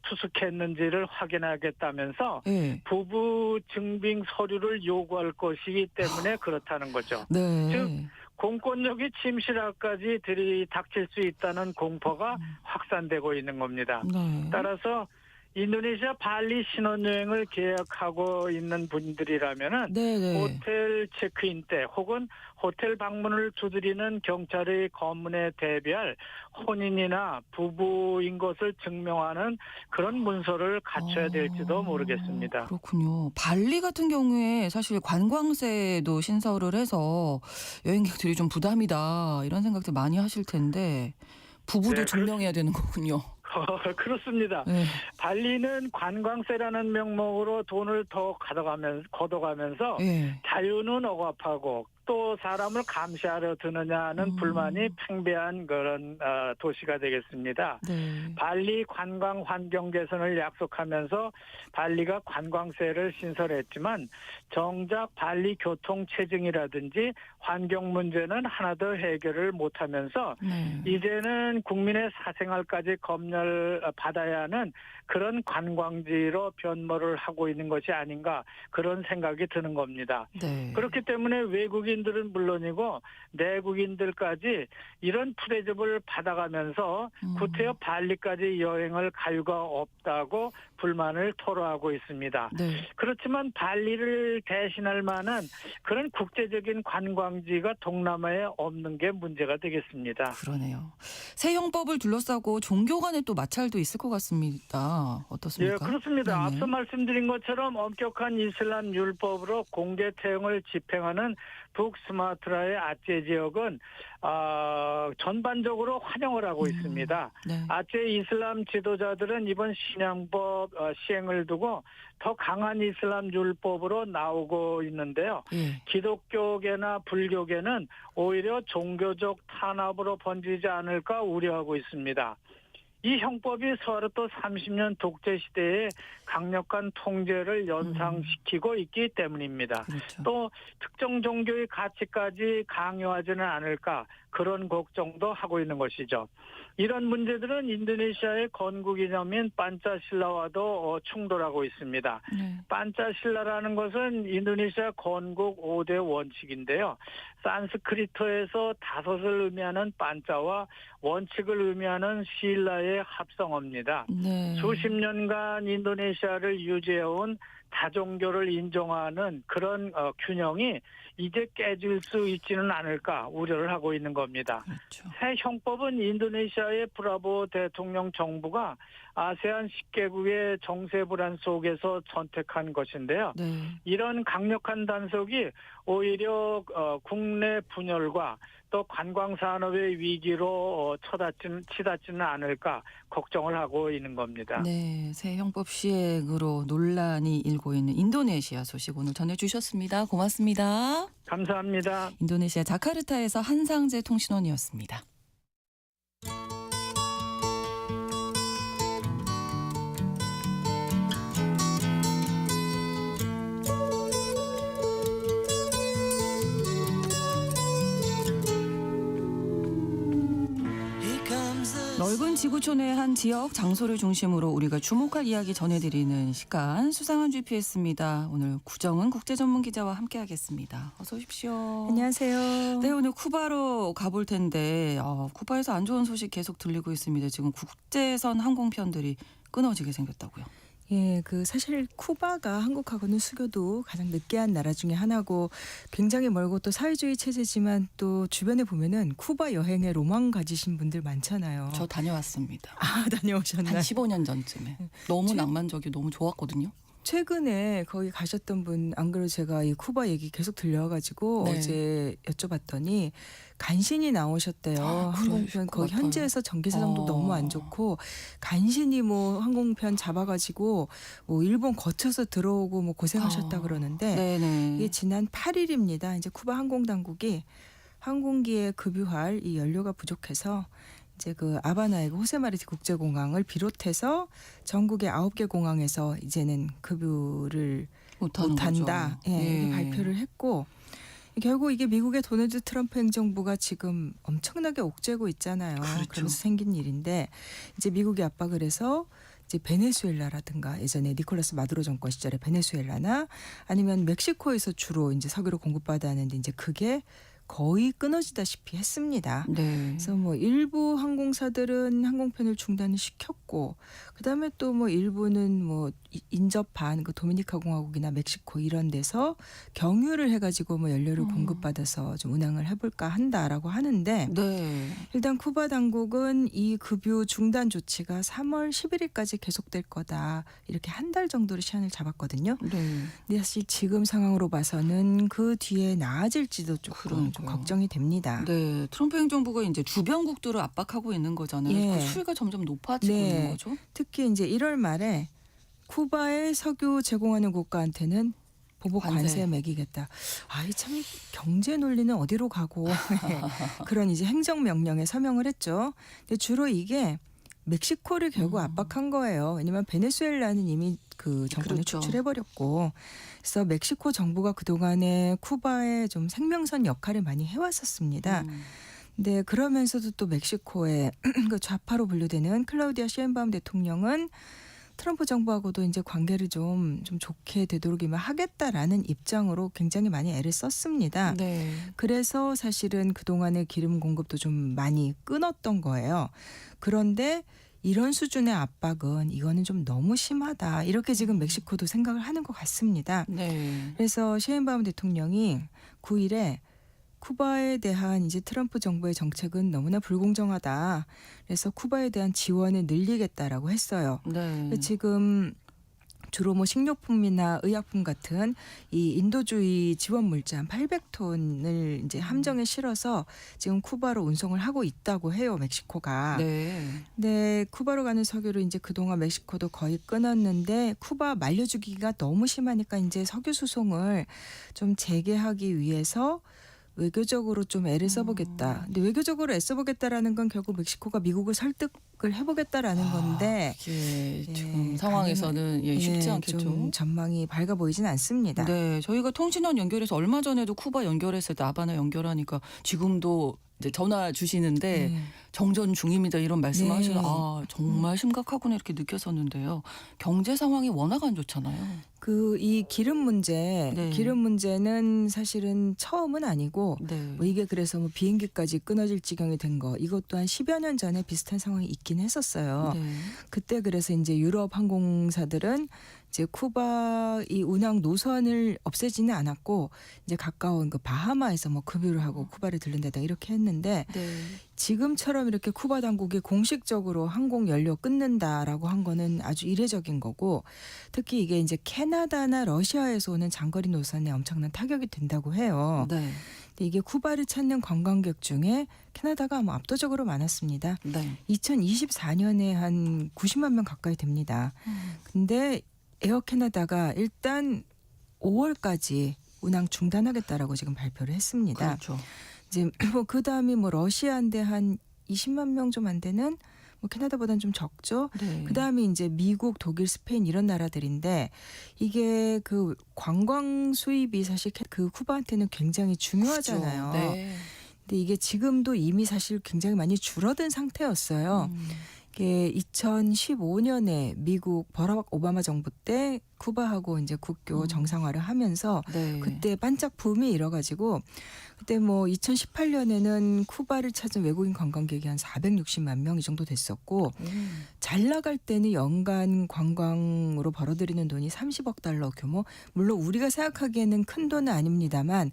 투숙했는지를 확인하겠다면서
네.
부부 증빙 서류를 요구할 것이기 때문에 그렇다는 거죠.
네.
즉 공권력이 침실화까지 들이닥칠 수 있다는 공포가 확산되고 있는 겁니다.
네.
따라서 인도네시아 발리 신혼여행을 계획하고 있는 분들이라면은
네.
호텔 체크인 때 혹은 호텔 방문을 두드리는 경찰의 검문에 대비할 혼인이나 부부인 것을 증명하는 그런 문서를 갖춰야 될지도 모르겠습니다.
그렇군요. 발리 같은 경우에 사실 관광세도 신설을 해서 여행객들이 좀 부담이다 이런 생각들 많이 하실 텐데 부부도
네,
증명해야 되는 거군요.
그렇습니다.
네.
발리는 관광세라는 명목으로 돈을 더 걷어가면서
네.
자유는 억압하고 또 사람을 감시하려 드느냐는 불만이 팽배한 그런 도시가 되겠습니다.
네.
발리 관광 환경 개선을 약속하면서 발리가 관광세를 신설했지만 정작 발리 교통 체증이라든지 환경 문제는 하나도 해결을 못하면서
네.
이제는 국민의 사생활까지 검열받아야 하는 그런 관광지로 변모를 하고 있는 것이 아닌가 그런 생각이 드는 겁니다.
네.
그렇기 때문에 외국인들은 물론이고 내국인들까지 이런 푸대접을 받아가면서 구태여 발리까지 여행을 가유가 없다고 불만을 토로하고 있습니다.
네.
그렇지만 발리를 대신할 만한 그런 국제적인 관광지가 동남아에 없는 게 문제가 되겠습니다.
그러네요. 새 형법을 둘러싸고 종교 간에 또 마찰도 있을 것 같습니다. 어떻습니까?
예, 그렇습니다.
네네.
앞서 말씀드린 것처럼 엄격한 이슬람 율법으로 공개 태형을 집행하는 북스마트라의 아체 지역은 전반적으로 환영을 하고 있습니다.
네.
아체 이슬람 지도자들은 이번 신양법 시행을 두고 더 강한 이슬람 율법으로 나오고 있는데요.
예.
기독교계나 불교계는 오히려 종교적 탄압으로 번지지 않을까 우려하고 있습니다. 이 형법이 서로 또 30년 독재 시대의 강력한 통제를 연상시키고 있기 때문입니다.
그렇죠.
또 특정 종교의 가치까지 강요하지는 않을까 그런 걱정도 하고 있는 것이죠. 이런 문제들은 인도네시아의 건국이념인 판차실라와도 충돌하고 있습니다.
네.
판차실라라는 것은 인도네시아 건국 5대 원칙인데요. 산스크리트에서 다섯을 의미하는 판자와 원칙을 의미하는 실라의 합성어입니다.
네.
수십 년간 인도네시아를 유지해온 다종교를 인정하는 그런 균형이 이제 깨질 수 있지는 않을까 우려를 하고 있는 겁니다.
그렇죠.
새 형법은 인도네시아의 프라보 대통령 정부가 아세안 10개국의 정세 불안 속에서 선택한 것인데요.
네.
이런 강력한 단속이 오히려 국내 분열과 또 관광 산업의 위기로 치닫지는 않을까 걱정을 하고 있는 겁니다.
네, 새 형법 시행으로 논란이 일고 있는 인도네시아 소식 오늘 전해주셨습니다. 고맙습니다.
감사합니다.
인도네시아 자카르타에서 한상재 통신원이었습니다. 넓은 지구촌의 한 지역 장소를 중심으로 우리가 주목할 이야기 전해드리는 시간 수상한 GPS입니다. 오늘 구정은 국제전문기자와 함께하겠습니다. 어서 오십시오.
안녕하세요.
네, 오늘 쿠바로 가볼 텐데 쿠바에서 안 좋은 소식 계속 들리고 있습니다. 지금 국제선 항공편들이 끊어지게 생겼다고요.
예, 사실 쿠바가 한국하고는 수교도 가장 느끼한 나라 중에 하나고 굉장히 멀고 또 사회주의 체제지만 또 주변에 보면은 쿠바 여행에 로망 가지신 분들 많잖아요.
저 다녀왔습니다.
아, 다녀오셨나요?
한 15년 전쯤에. 너무 낭만적이고 너무 좋았거든요.
최근에 거기 가셨던 분 안 그래도 제가 이 쿠바 얘기 계속 들려가지고
네.
어제 여쭤봤더니 간신히 나오셨대요. 항공편 거기
같아요.
현지에서 전기사정도 너무 안 좋고 간신히 뭐 항공편 잡아가지고 뭐 일본 거쳐서 들어오고 뭐 고생하셨다 그러는데
네네.
이게 지난 8일입니다. 이제 쿠바 항공당국이 항공기에 급유할 이 연료가 부족해서 이제 아바나의 호세마르티 국제공항을 비롯해서 전국의 9개 공항에서 이제는 급유를 못한다. 예, 이렇게 발표를 했고 결국 이게 미국의 도널드 트럼프 행정부가 지금 엄청나게 옥죄고 있잖아요.
그렇죠.
그래서 생긴 일인데 이제 미국이 압박을 해서 이제 베네수엘라라든가 예전에 니콜라스 마두로 정권 시절에 베네수엘라나 아니면 멕시코에서 주로 이제 석유를 공급받았는데 이제 그게 거의 끊어지다시피 했습니다.
네.
그래서 뭐 일부 항공사들은 항공편을 중단을 시켰고 그다음에 또 뭐 일부는 뭐 인접한 도미니카 공화국이나 멕시코 이런 데서 경유를 해가지고 뭐 연료를 공급받아서 좀 운항을 해볼까 한다라고 하는데
네.
일단 쿠바 당국은 이 급유 중단 조치가 3월 11일까지 계속될 거다 이렇게 한 달 정도로 시한을 잡았거든요.
네.
근데 사실 지금 상황으로 봐서는 그 뒤에 나아질지도 조금 좀 걱정이 됩니다.
네, 트럼프 행정부가 이제 주변국들을 압박하고 있는 거잖아요.
예.
그 수위가 점점 높아지고
네.
있는 거죠.
특히 이제 1월 말에 쿠바에 석유 제공하는 국가한테는 보복 관세 매기겠다. 참 경제 논리는 어디로 가고 그런 이제 행정 명령에 서명을 했죠. 근데 주로 이게 멕시코를 결국 압박한 거예요. 왜냐하면 베네수엘라는 이미 그 정권을
그렇죠.
축출해버렸고 그래서 멕시코 정부가 그동안에 쿠바에 좀 생명선 역할을 많이 해왔었습니다. 근데 그러면서도 또 멕시코의 그 좌파로 분류되는 클라우디아 시엠바움 대통령은 트럼프 정부하고도 이제 관계를 좀 좋게 되도록이면 하겠다라는 입장으로 굉장히 많이 애를 썼습니다.
네.
그래서 사실은 그동안의 기름 공급도 좀 많이 끊었던 거예요. 그런데 이런 수준의 압박은 이거는 좀 너무 심하다. 이렇게 지금 멕시코도 생각을 하는 것 같습니다.
네.
그래서 시엠바움 대통령이 9일에 쿠바에 대한 이제 트럼프 정부의 정책은 너무나 불공정하다. 그래서 쿠바에 대한 지원을 늘리겠다라고 했어요.
네.
지금 주로 뭐 식료품이나 의약품 같은 이 인도주의 지원 물자 한 800톤을 이제 함정에 실어서 지금 쿠바로 운송을 하고 있다고 해요, 멕시코가.
네.
네, 쿠바로 가는 석유를 이제 그동안 멕시코도 거의 끊었는데 쿠바 말려주기가 너무 심하니까 이제 석유 수송을 좀 재개하기 위해서 외교적으로 좀 애를 써보겠다. 근데 외교적으로 애써보겠다라는 건 결국 멕시코가 미국을 설득을 해보겠다라는 건데
이게 지금 상황에서는 쉽지 않겠죠.
좀 전망이 밝아 보이진 않습니다.
네, 저희가 통신원 연결해서 얼마 전에도 쿠바 연결해서 나바나 연결하니까 지금도 이제 전화 주시는데 정전 중입니다 이런 말씀하시면 정말 심각하구나 이렇게 느꼈었는데요. 경제 상황이 워낙 안 좋잖아요.
이 기름 문제,
네.
기름 문제는 사실은 처음은 아니고
네.
뭐 이게 그래서 뭐 비행기까지 끊어질 지경이 된 거 이것 또한 10여 년 전에 비슷한 상황이 있긴 했었어요.
네.
그때 그래서 이제 유럽 항공사들은 이제 쿠바 이 운항 노선을 없애지는 않았고 이제 가까운 그 바하마에서 뭐 급유를 하고 쿠바를 들른다다 이렇게 했는데
네.
지금처럼 이렇게 쿠바 당국이 공식적으로 항공 연료 끊는다라고 한 거는 아주 이례적인 거고 특히 이게 이제 캐나다나 러시아에서 오는 장거리 노선에 엄청난 타격이 된다고 해요.
네.
근데 이게 쿠바를 찾는 관광객 중에 캐나다가 뭐 압도적으로 많았습니다.
네.
2024년에 한 90만 명 가까이 됩니다. 근데 에어 캐나다가 일단 5월까지 운항 중단하겠다라고 지금 발표를 했습니다.
그렇죠.
이제 뭐 그다음이 뭐 러시아인데 한 20만 명 좀 안 되는 뭐 캐나다보다는 좀 적죠.
네.
그다음에 이제 미국, 독일, 스페인 이런 나라들인데 이게 그 관광 수입이 사실 그 쿠바한테는 굉장히 중요하잖아요.
그렇죠. 네.
근데 이게 지금도 이미 사실 굉장히 많이 줄어든 상태였어요. 이게 2015년에 미국 버락 오바마 정부 때 쿠바하고 이제 국교 정상화를 하면서
네.
그때 반짝 붐이 일어가지고 그때 뭐 2018년에는 쿠바를 찾은 외국인 관광객이 한 460만 명 이 정도 됐었고 잘 나갈 때는 연간 관광으로 벌어들이는 돈이 30억 달러 규모. 물론 우리가 생각하기에는 큰 돈은 아닙니다만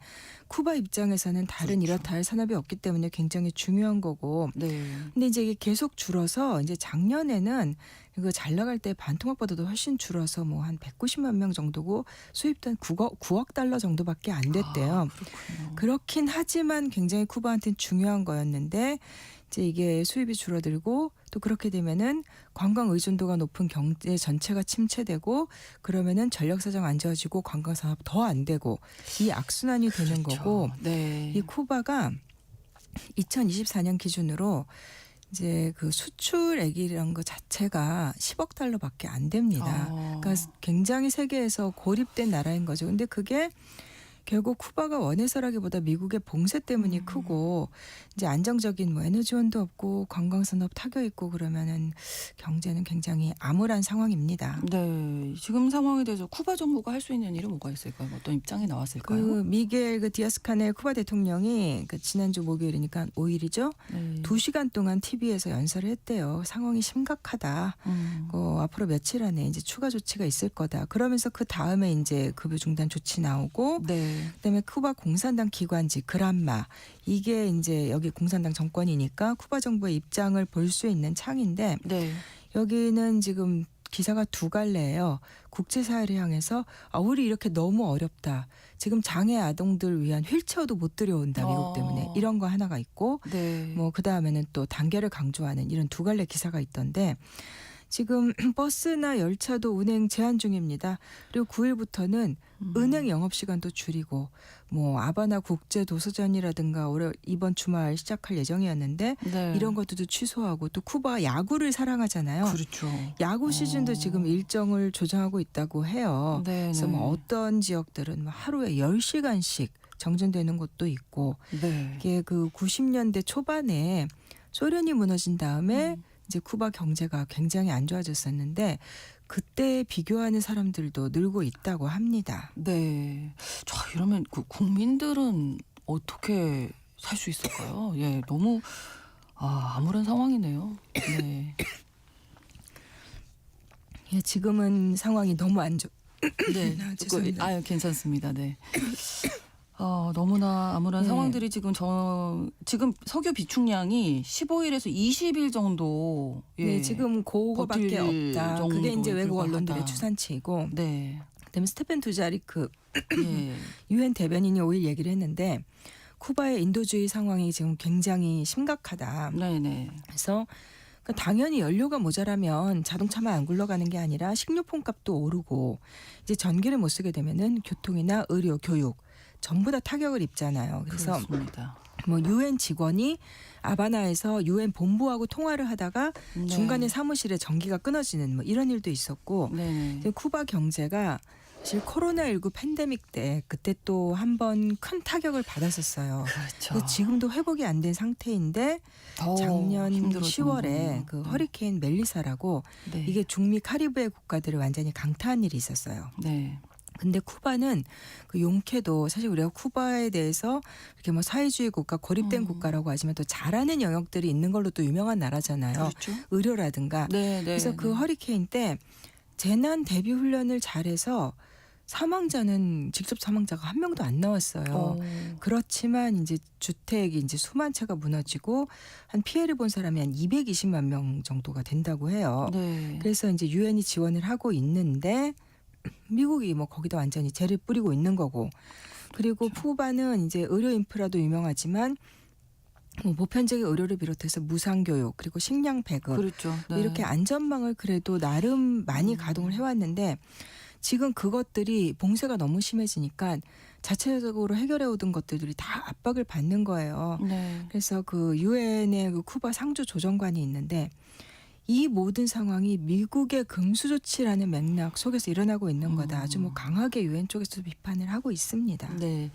쿠바 입장에서는 다른
그렇죠.
이렇다 할 산업이 없기 때문에 굉장히 중요한 거고.
네.
근데 이제 이게 계속 줄어서 이제 작년에는 이거 잘 나갈 때 반통합보다도 훨씬 줄어서 뭐 한 190만 명 정도고 수입도 한 9억 달러 정도밖에 안 됐대요.
그렇군요.
그렇긴 하지만 굉장히 쿠바한테는 중요한 거였는데 이제 이게 수입이 줄어들고 또 그렇게 되면은 관광 의존도가 높은 경제 전체가 침체되고 그러면은 전력 사정 안 좋아지고 관광 산업 더 안 되고 이 악순환이 되는
그렇죠.
거고
네.
이 쿠바가 2024년 기준으로 이제 그 수출액이라는 것 자체가 10억 달러밖에 안 됩니다. 그러니까 굉장히 세계에서 고립된 나라인 거죠. 근데 그게 결국 쿠바가 원해서라기보다 미국의 봉쇄 때문이 크고 이제 안정적인 뭐 에너지원도 없고 관광산업 타격 있고 그러면은 경제는 굉장히 암울한 상황입니다.
네. 지금 상황에 대해서 쿠바 정부가 할 수 있는 일은 뭐가 있을까요? 어떤 입장이 나왔을까요?
그 미겔 그 디아스카넬 쿠바 대통령이 그 지난주 목요일이니까 5일이죠.
네.
2시간 동안 TV에서 연설을 했대요. 상황이 심각하다. 앞으로 며칠 안에 이제 추가 조치가 있을 거다. 그러면서 그 다음에 이제 급여 중단 조치 나오고
네.
그다음에 쿠바 공산당 기관지 그란마 이게 이제 여기 공산당 정권이니까 쿠바 정부의 입장을 볼 수 있는 창인데
네.
여기는 지금 기사가 두 갈래예요. 국제사회를 향해서 우리 이렇게 너무 어렵다. 지금 장애 아동들 위한 휠체어도 못 들여온다 미국 때문에 이런 거 하나가 있고
네.
뭐 그 다음에는 또 단계를 강조하는 이런 두 갈래 기사가 있던데 지금 버스나 열차도 운행 제한 중입니다. 그리고 9일부터는 은행 영업시간도 줄이고 뭐 아바나 국제도서전이라든가 올해 이번 주말 시작할 예정이었는데
네.
이런 것들도 취소하고 또 쿠바 야구를 사랑하잖아요.
그렇죠.
야구 시즌도 지금 일정을 조정하고 있다고 해요.
네.
그래서 뭐 어떤 지역들은 뭐 하루에 10시간씩 정전되는 곳도 있고
네.
이게 그 90년대 초반에 소련이 무너진 다음에 이제 쿠바 경제가 굉장히 안 좋아졌었는데 그때 비교하는 사람들도 늘고 있다고 합니다.
네. 자, 이러면 그 국민들은 어떻게 살 수 있을까요? 예, 너무 암울한 상황이네요. 네.
예, 지금은 상황이 너무 안 좋.
네.
죄송합니다.
괜찮습니다. 네. 너무나 암울한
네.
상황들이 지금 지금 석유 비축량이 15일에서 20일 정도
네, 지금 그거밖에
버틸
없다. 그게 이제
정도에
외국 언론들의
불과하다.
추산치이고
네.
그다음에 스테펜 두자리크
예.
유엔 대변인이 5일 얘기를 했는데 쿠바의 인도주의 상황이 지금 굉장히 심각하다.
네네.
그래서 당연히 연료가 모자라면 자동차만 안 굴러가는 게 아니라 식료품 값도 오르고 이제 전기를 못 쓰게 되면은 교통이나 의료, 교육 전부 다 타격을 입잖아요. 그래서
그렇습니다.
뭐 유엔 직원이 아바나에서 유엔 본부하고 통화를 하다가
네.
중간에 사무실에 전기가 끊어지는 뭐 이런 일도 있었고
네네.
이제 쿠바 경제가 사실 코로나19 팬데믹 때 그때 또 한 번 큰 타격을 받았었어요.
그렇죠.
그래서 지금도 회복이 안 된 상태인데
더
작년
힘들어지는
10월에 그
거군요.
허리케인 멜리사라고
네.
이게 중미 카리브해 국가들을 완전히 강타한 일이 있었어요.
네.
근데 쿠바는 그 용케도 사실 우리가 쿠바에 대해서 이렇게 뭐 사회주의 국가, 고립된 국가라고 하지만 또 잘하는 영역들이 있는 걸로 또 유명한 나라잖아요.
그렇죠.
의료라든가.
네, 네.
그래서 그 허리케인 때 재난 대비 훈련을 잘해서 사망자는 직접 사망자가 한 명도 안 나왔어요. 그렇지만 이제 주택이 이제 수만 채가 무너지고 한 피해를 본 사람이 한 220만 명 정도가 된다고 해요.
네.
그래서 이제 유엔이 지원을 하고 있는데 미국이 뭐 거기다 완전히 재를 뿌리고 있는 거고, 그리고 쿠바는 이제 의료 인프라도 유명하지만 뭐 보편적인 의료를 비롯해서 무상교육 그리고 식량 배급
그렇죠. 네.
이렇게 안전망을 그래도 나름 많이 가동을 해왔는데 지금 그것들이 봉쇄가 너무 심해지니까 자체적으로 해결해오던 것들이 다 압박을 받는 거예요.
네.
그래서 그 유엔의 그 쿠바 상주 조정관이 있는데 이 모든 상황이 미국의 금수조치라는 맥락 속에서 일어나고 있는 거다. 아주 뭐 강하게 유엔 쪽에서 비판을 하고 있습니다.
네.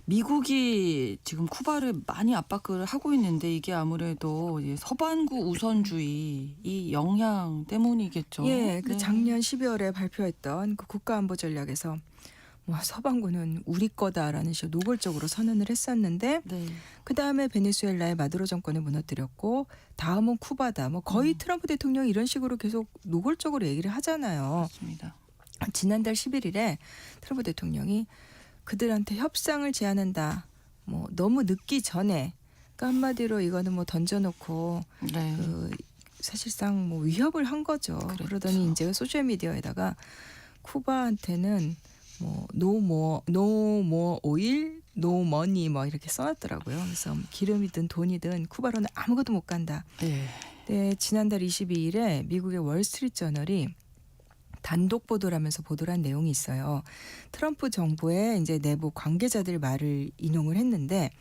미국이 지금 쿠바를 많이 압박을 하고 있는데 이게 아무래도 이제 서반구 우선주의 이 영향 때문이겠죠.
예, 그
네.
작년 12월에 발표했던 그 국가안보 전략에서 뭐 서방구는 우리 거다라는 식으로 노골적으로 선언을 했었는데
네.
그 다음에 베네수엘라의 마두로 정권을 무너뜨렸고 다음은 쿠바다. 뭐 거의 트럼프 대통령이 이런 식으로 계속 노골적으로 얘기를 하잖아요.
맞습니다.
지난달 11일에 트럼프 대통령이 그들한테 협상을 제안한다. 뭐 너무 늦기 전에, 그러니까 한마디로 이거는 뭐 던져놓고
네.
그 사실상 뭐 위협을 한 거죠.
그랬죠.
그러더니 이제 소셜 미디어에다가 쿠바한테는 뭐 노모 오일, 노 머니 뭐 이렇게 써놨더라고요. 그래서 기름이든 돈이든 쿠바로는 아무것도 못 간다.
네.
네, 지난달 22일에 미국의 월스트리트 저널이 단독 보도를 하면서 보도를 한 내용이 있어요. 트럼프 정부의 이제 내부 관계자들 말을 인용을 했는데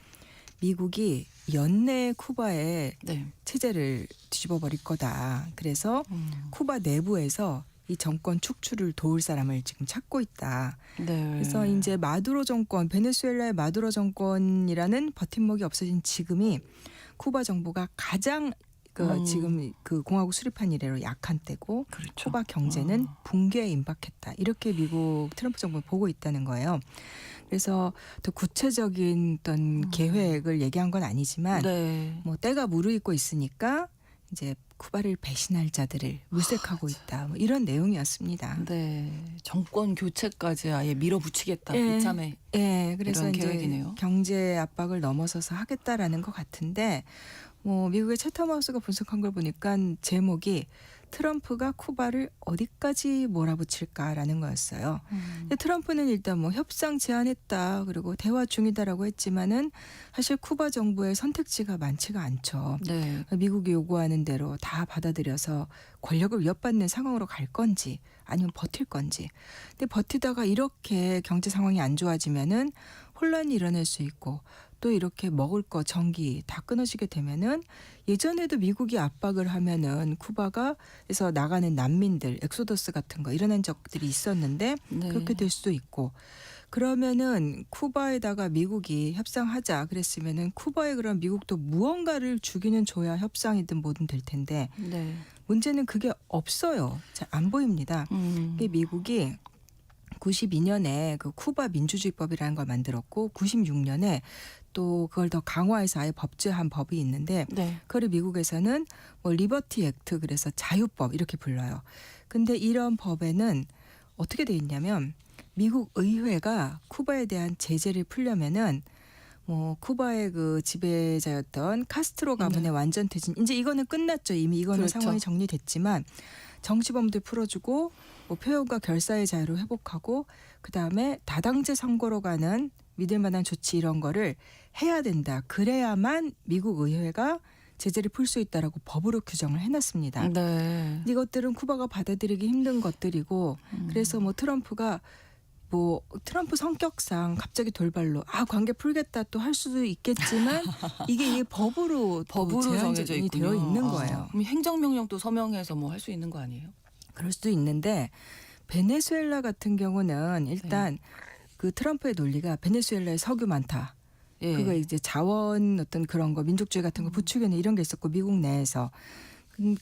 미국이 연내에 쿠바에
네.
체제를 뒤집어 버릴 거다. 그래서 쿠바 내부에서 이 정권 축출을 도울 사람을 지금 찾고 있다.
네.
그래서 이제 마두로 정권, 베네수엘라의 마두로 정권이라는 버팀목이 없어진 지금이 쿠바 정부가 가장 지금 그 공화국 수립한 이래로 약한 때고
그렇죠.
쿠바 경제는 붕괴에 임박했다. 이렇게 미국 트럼프 정부는 보고 있다는 거예요. 그래서 더 구체적인 어떤 계획을 얘기한 건 아니지만
네.
뭐 때가 무르익고 있으니까 이제 쿠바를 배신할 자들을 물색하고 있다. 뭐 이런 내용이었습니다.
네. 정권 교체까지 아예 밀어붙이겠다.
예.
이참에.
예, 그래서
이런
이제
계획이네요.
경제 압박을 넘어서서 하겠다라는 것 같은데 뭐 미국의 채텀 하우스가 분석한 걸 보니까 제목이 트럼프가 쿠바를 어디까지 몰아붙일까라는 거였어요. 근데 트럼프는 일단 뭐 협상 제안했다 그리고 대화 중이다라고 했지만은 사실 쿠바 정부의 선택지가 많지가 않죠.
네.
미국이 요구하는 대로 다 받아들여서 권력을 위협받는 상황으로 갈 건지 아니면 버틸 건지. 근데 버티다가 이렇게 경제 상황이 안 좋아지면은 혼란이 일어날 수 있고 또 이렇게 먹을 거 전기 다 끊어지게 되면은 예전에도 미국이 압박을 하면은 쿠바가 에서 나가는 난민들 엑소더스 같은 거 일어난 적들이 있었는데
네.
그렇게 될 수도 있고 그러면은 쿠바에다가 미국이 협상하자 그랬으면은 쿠바에 그럼 미국도 무언가를 주기는 줘야 협상이든 뭐든 될 텐데
네.
문제는 그게 없어요. 잘 안 보입니다. 이게 미국이 92년에 그 쿠바 민주주의법이라는 걸 만들었고 96년에 또 그걸 더 강화해서 아예 법제한 법이 있는데
네.
그걸 미국에서는 뭐 리버티 액트 그래서 자유법 이렇게 불러요. 근데 이런 법에는 어떻게 돼 있냐면 미국 의회가 쿠바에 대한 제재를 풀려면은 뭐 쿠바의 그 지배자였던 카스트로 가문의 완전 퇴진 이제 이거는 끝났죠. 이미 이거는
그렇죠.
상황이 정리됐지만 정치범들 풀어주고 뭐 표현과 결사의 자유를 회복하고 그다음에 다당제 선거로 가는 믿을 만한 조치 이런 거를 해야 된다. 그래야만 미국 의회가 제재를 풀 수 있다라고 법으로 규정을 해놨습니다.
네.
이것들은 쿠바가 받아들이기 힘든 것들이고 그래서 뭐 트럼프가 뭐 트럼프 성격상 갑자기 돌발로 관계 풀겠다 또 할 수도 있겠지만 이게 법으로
정해져
제한이
있군요.
되어 있는 거예요.
그럼 행정명령도 서명해서 뭐 할 수 있는 거 아니에요?
그럴 수도 있는데 베네수엘라 같은 경우는 일단 그 트럼프의 논리가 베네수엘라에 석유 많다.
예.
그거 이제 자원 어떤 그런 거 민족주의 같은 거 부추기는 이런 게 있었고 미국 내에서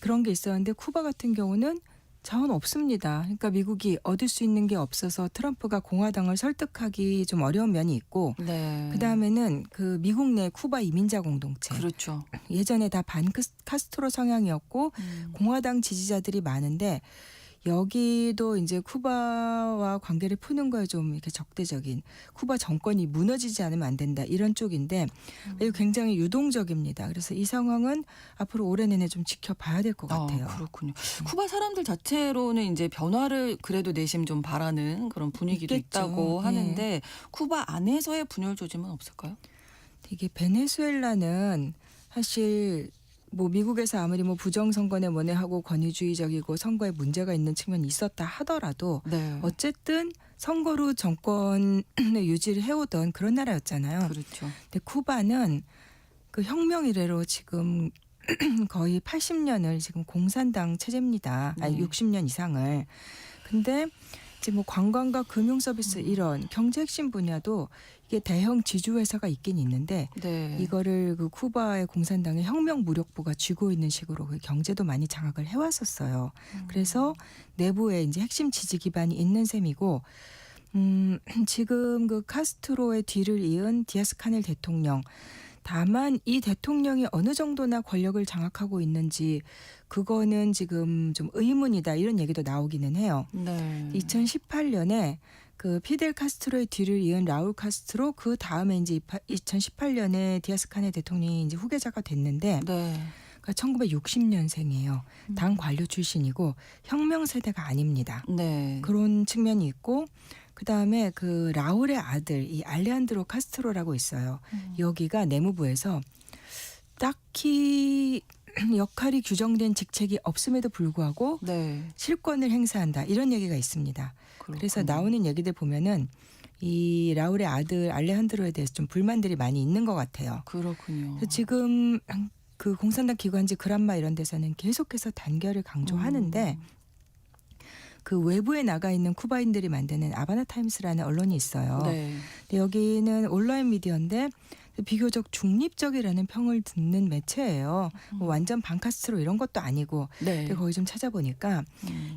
그런 게 있었는데 쿠바 같은 경우는 자원 없습니다. 그러니까 미국이 얻을 수 있는 게 없어서 트럼프가 공화당을 설득하기 좀 어려운 면이 있고
네.
그다음에는 그 미국 내 쿠바 이민자 공동체
그렇죠.
예전에 다 반 카스트로 성향이었고 공화당 지지자들이 많은데 여기도 이제 쿠바와 관계를 푸는 거에 좀 이렇게 적대적인 쿠바 정권이 무너지지 않으면 안 된다 이런 쪽인데 이거 굉장히 유동적입니다. 그래서 이 상황은 앞으로 올해 내내 좀 지켜봐야 될 것 같아요.
그렇군요. 쿠바 사람들 자체로는 이제 변화를 그래도 내심 좀 바라는 그런 분위기도
있겠죠.
있다고
예.
하는데 쿠바 안에서의 분열 조짐은 없을까요?
이게 베네수엘라는 사실 뭐 미국에서 아무리 뭐 부정선거에 원해하고 권위주의적이고 선거에 문제가 있는 측면이 있었다 하더라도
네.
어쨌든 선거로 정권을 유지를 해오던 그런 나라였잖아요.
그렇죠.
근데 쿠바는 그 혁명 이래로 지금 거의 80년을 지금 공산당 체제입니다. 아니
네.
60년 이상을. 근데 이제 뭐 관광과 금융 서비스 이런 경제 핵심 분야도 이게 대형 지주회사가 있긴 있는데
네.
이거를 그 쿠바의 공산당의 혁명 무력부가 쥐고 있는 식으로 그 경제도 많이 장악을 해왔었어요. 그래서 내부에 이제 핵심 지지 기반이 있는 셈이고, 지금 그 카스트로의 뒤를 이은 디아스 카넬 대통령. 다만 이 대통령이 어느 정도나 권력을 장악하고 있는지 그거는 지금 좀 의문이다 이런 얘기도 나오기는 해요.
네.
2018년에 그 피델 카스트로의 뒤를 이은 라울 카스트로 그 다음에 이제 2018년에 디아스 카넬 대통령이 이제 후계자가 됐는데
네.
그러니까 1960년생이에요. 당 관료 출신이고 혁명 세대가 아닙니다.
네.
그런 측면이 있고 그다음에 그 라울의 아들 이 알레한드로 카스트로라고 있어요. 여기가 내무부에서 딱히 역할이 규정된 직책이 없음에도 불구하고
네.
실권을 행사한다 이런 얘기가 있습니다. 그래서
그렇군요.
나오는 얘기들 보면은 이 라울의 아들 알레한드로에 대해서 좀 불만들이 많이 있는 것 같아요.
그렇군요.
그래서 지금 그 공산당 기관지 그란마 이런 데서는 계속해서 단결을 강조하는데 그 외부에 나가 있는 쿠바인들이 만드는 아바나 타임스라는 언론이 있어요.
네.
근데 여기는 온라인 미디어인데 비교적 중립적이라는 평을 듣는 매체예요. 뭐 완전 반카스트로 이런 것도 아니고.
네.
근데 거기 좀 찾아보니까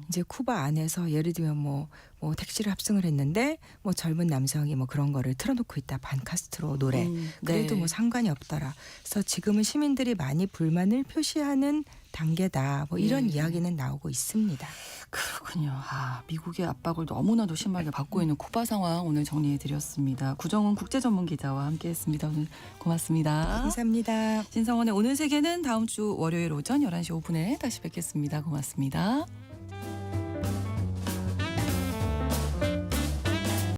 이제 쿠바 안에서 예를 들면 뭐 택시를 합승을 했는데 뭐 젊은 남성이 뭐 그런 거를 틀어놓고 있다. 반카스트로 노래. 그래도
네.
뭐 상관이 없더라. 그래서 지금은 시민들이 많이 불만을 표시하는 단계다. 뭐 이런
예.
이야기는 나오고 있습니다.
그렇군요. 미국의 압박을 너무나도 심하게 받고 있는 쿠바 상황 오늘 정리해드렸습니다. 구정훈 국제전문기자와 함께했습니다. 오늘 고맙습니다.
감사합니다.
신성원의 오늘 세계는 다음 주 월요일 오전 11시 5분에 다시 뵙겠습니다. 고맙습니다.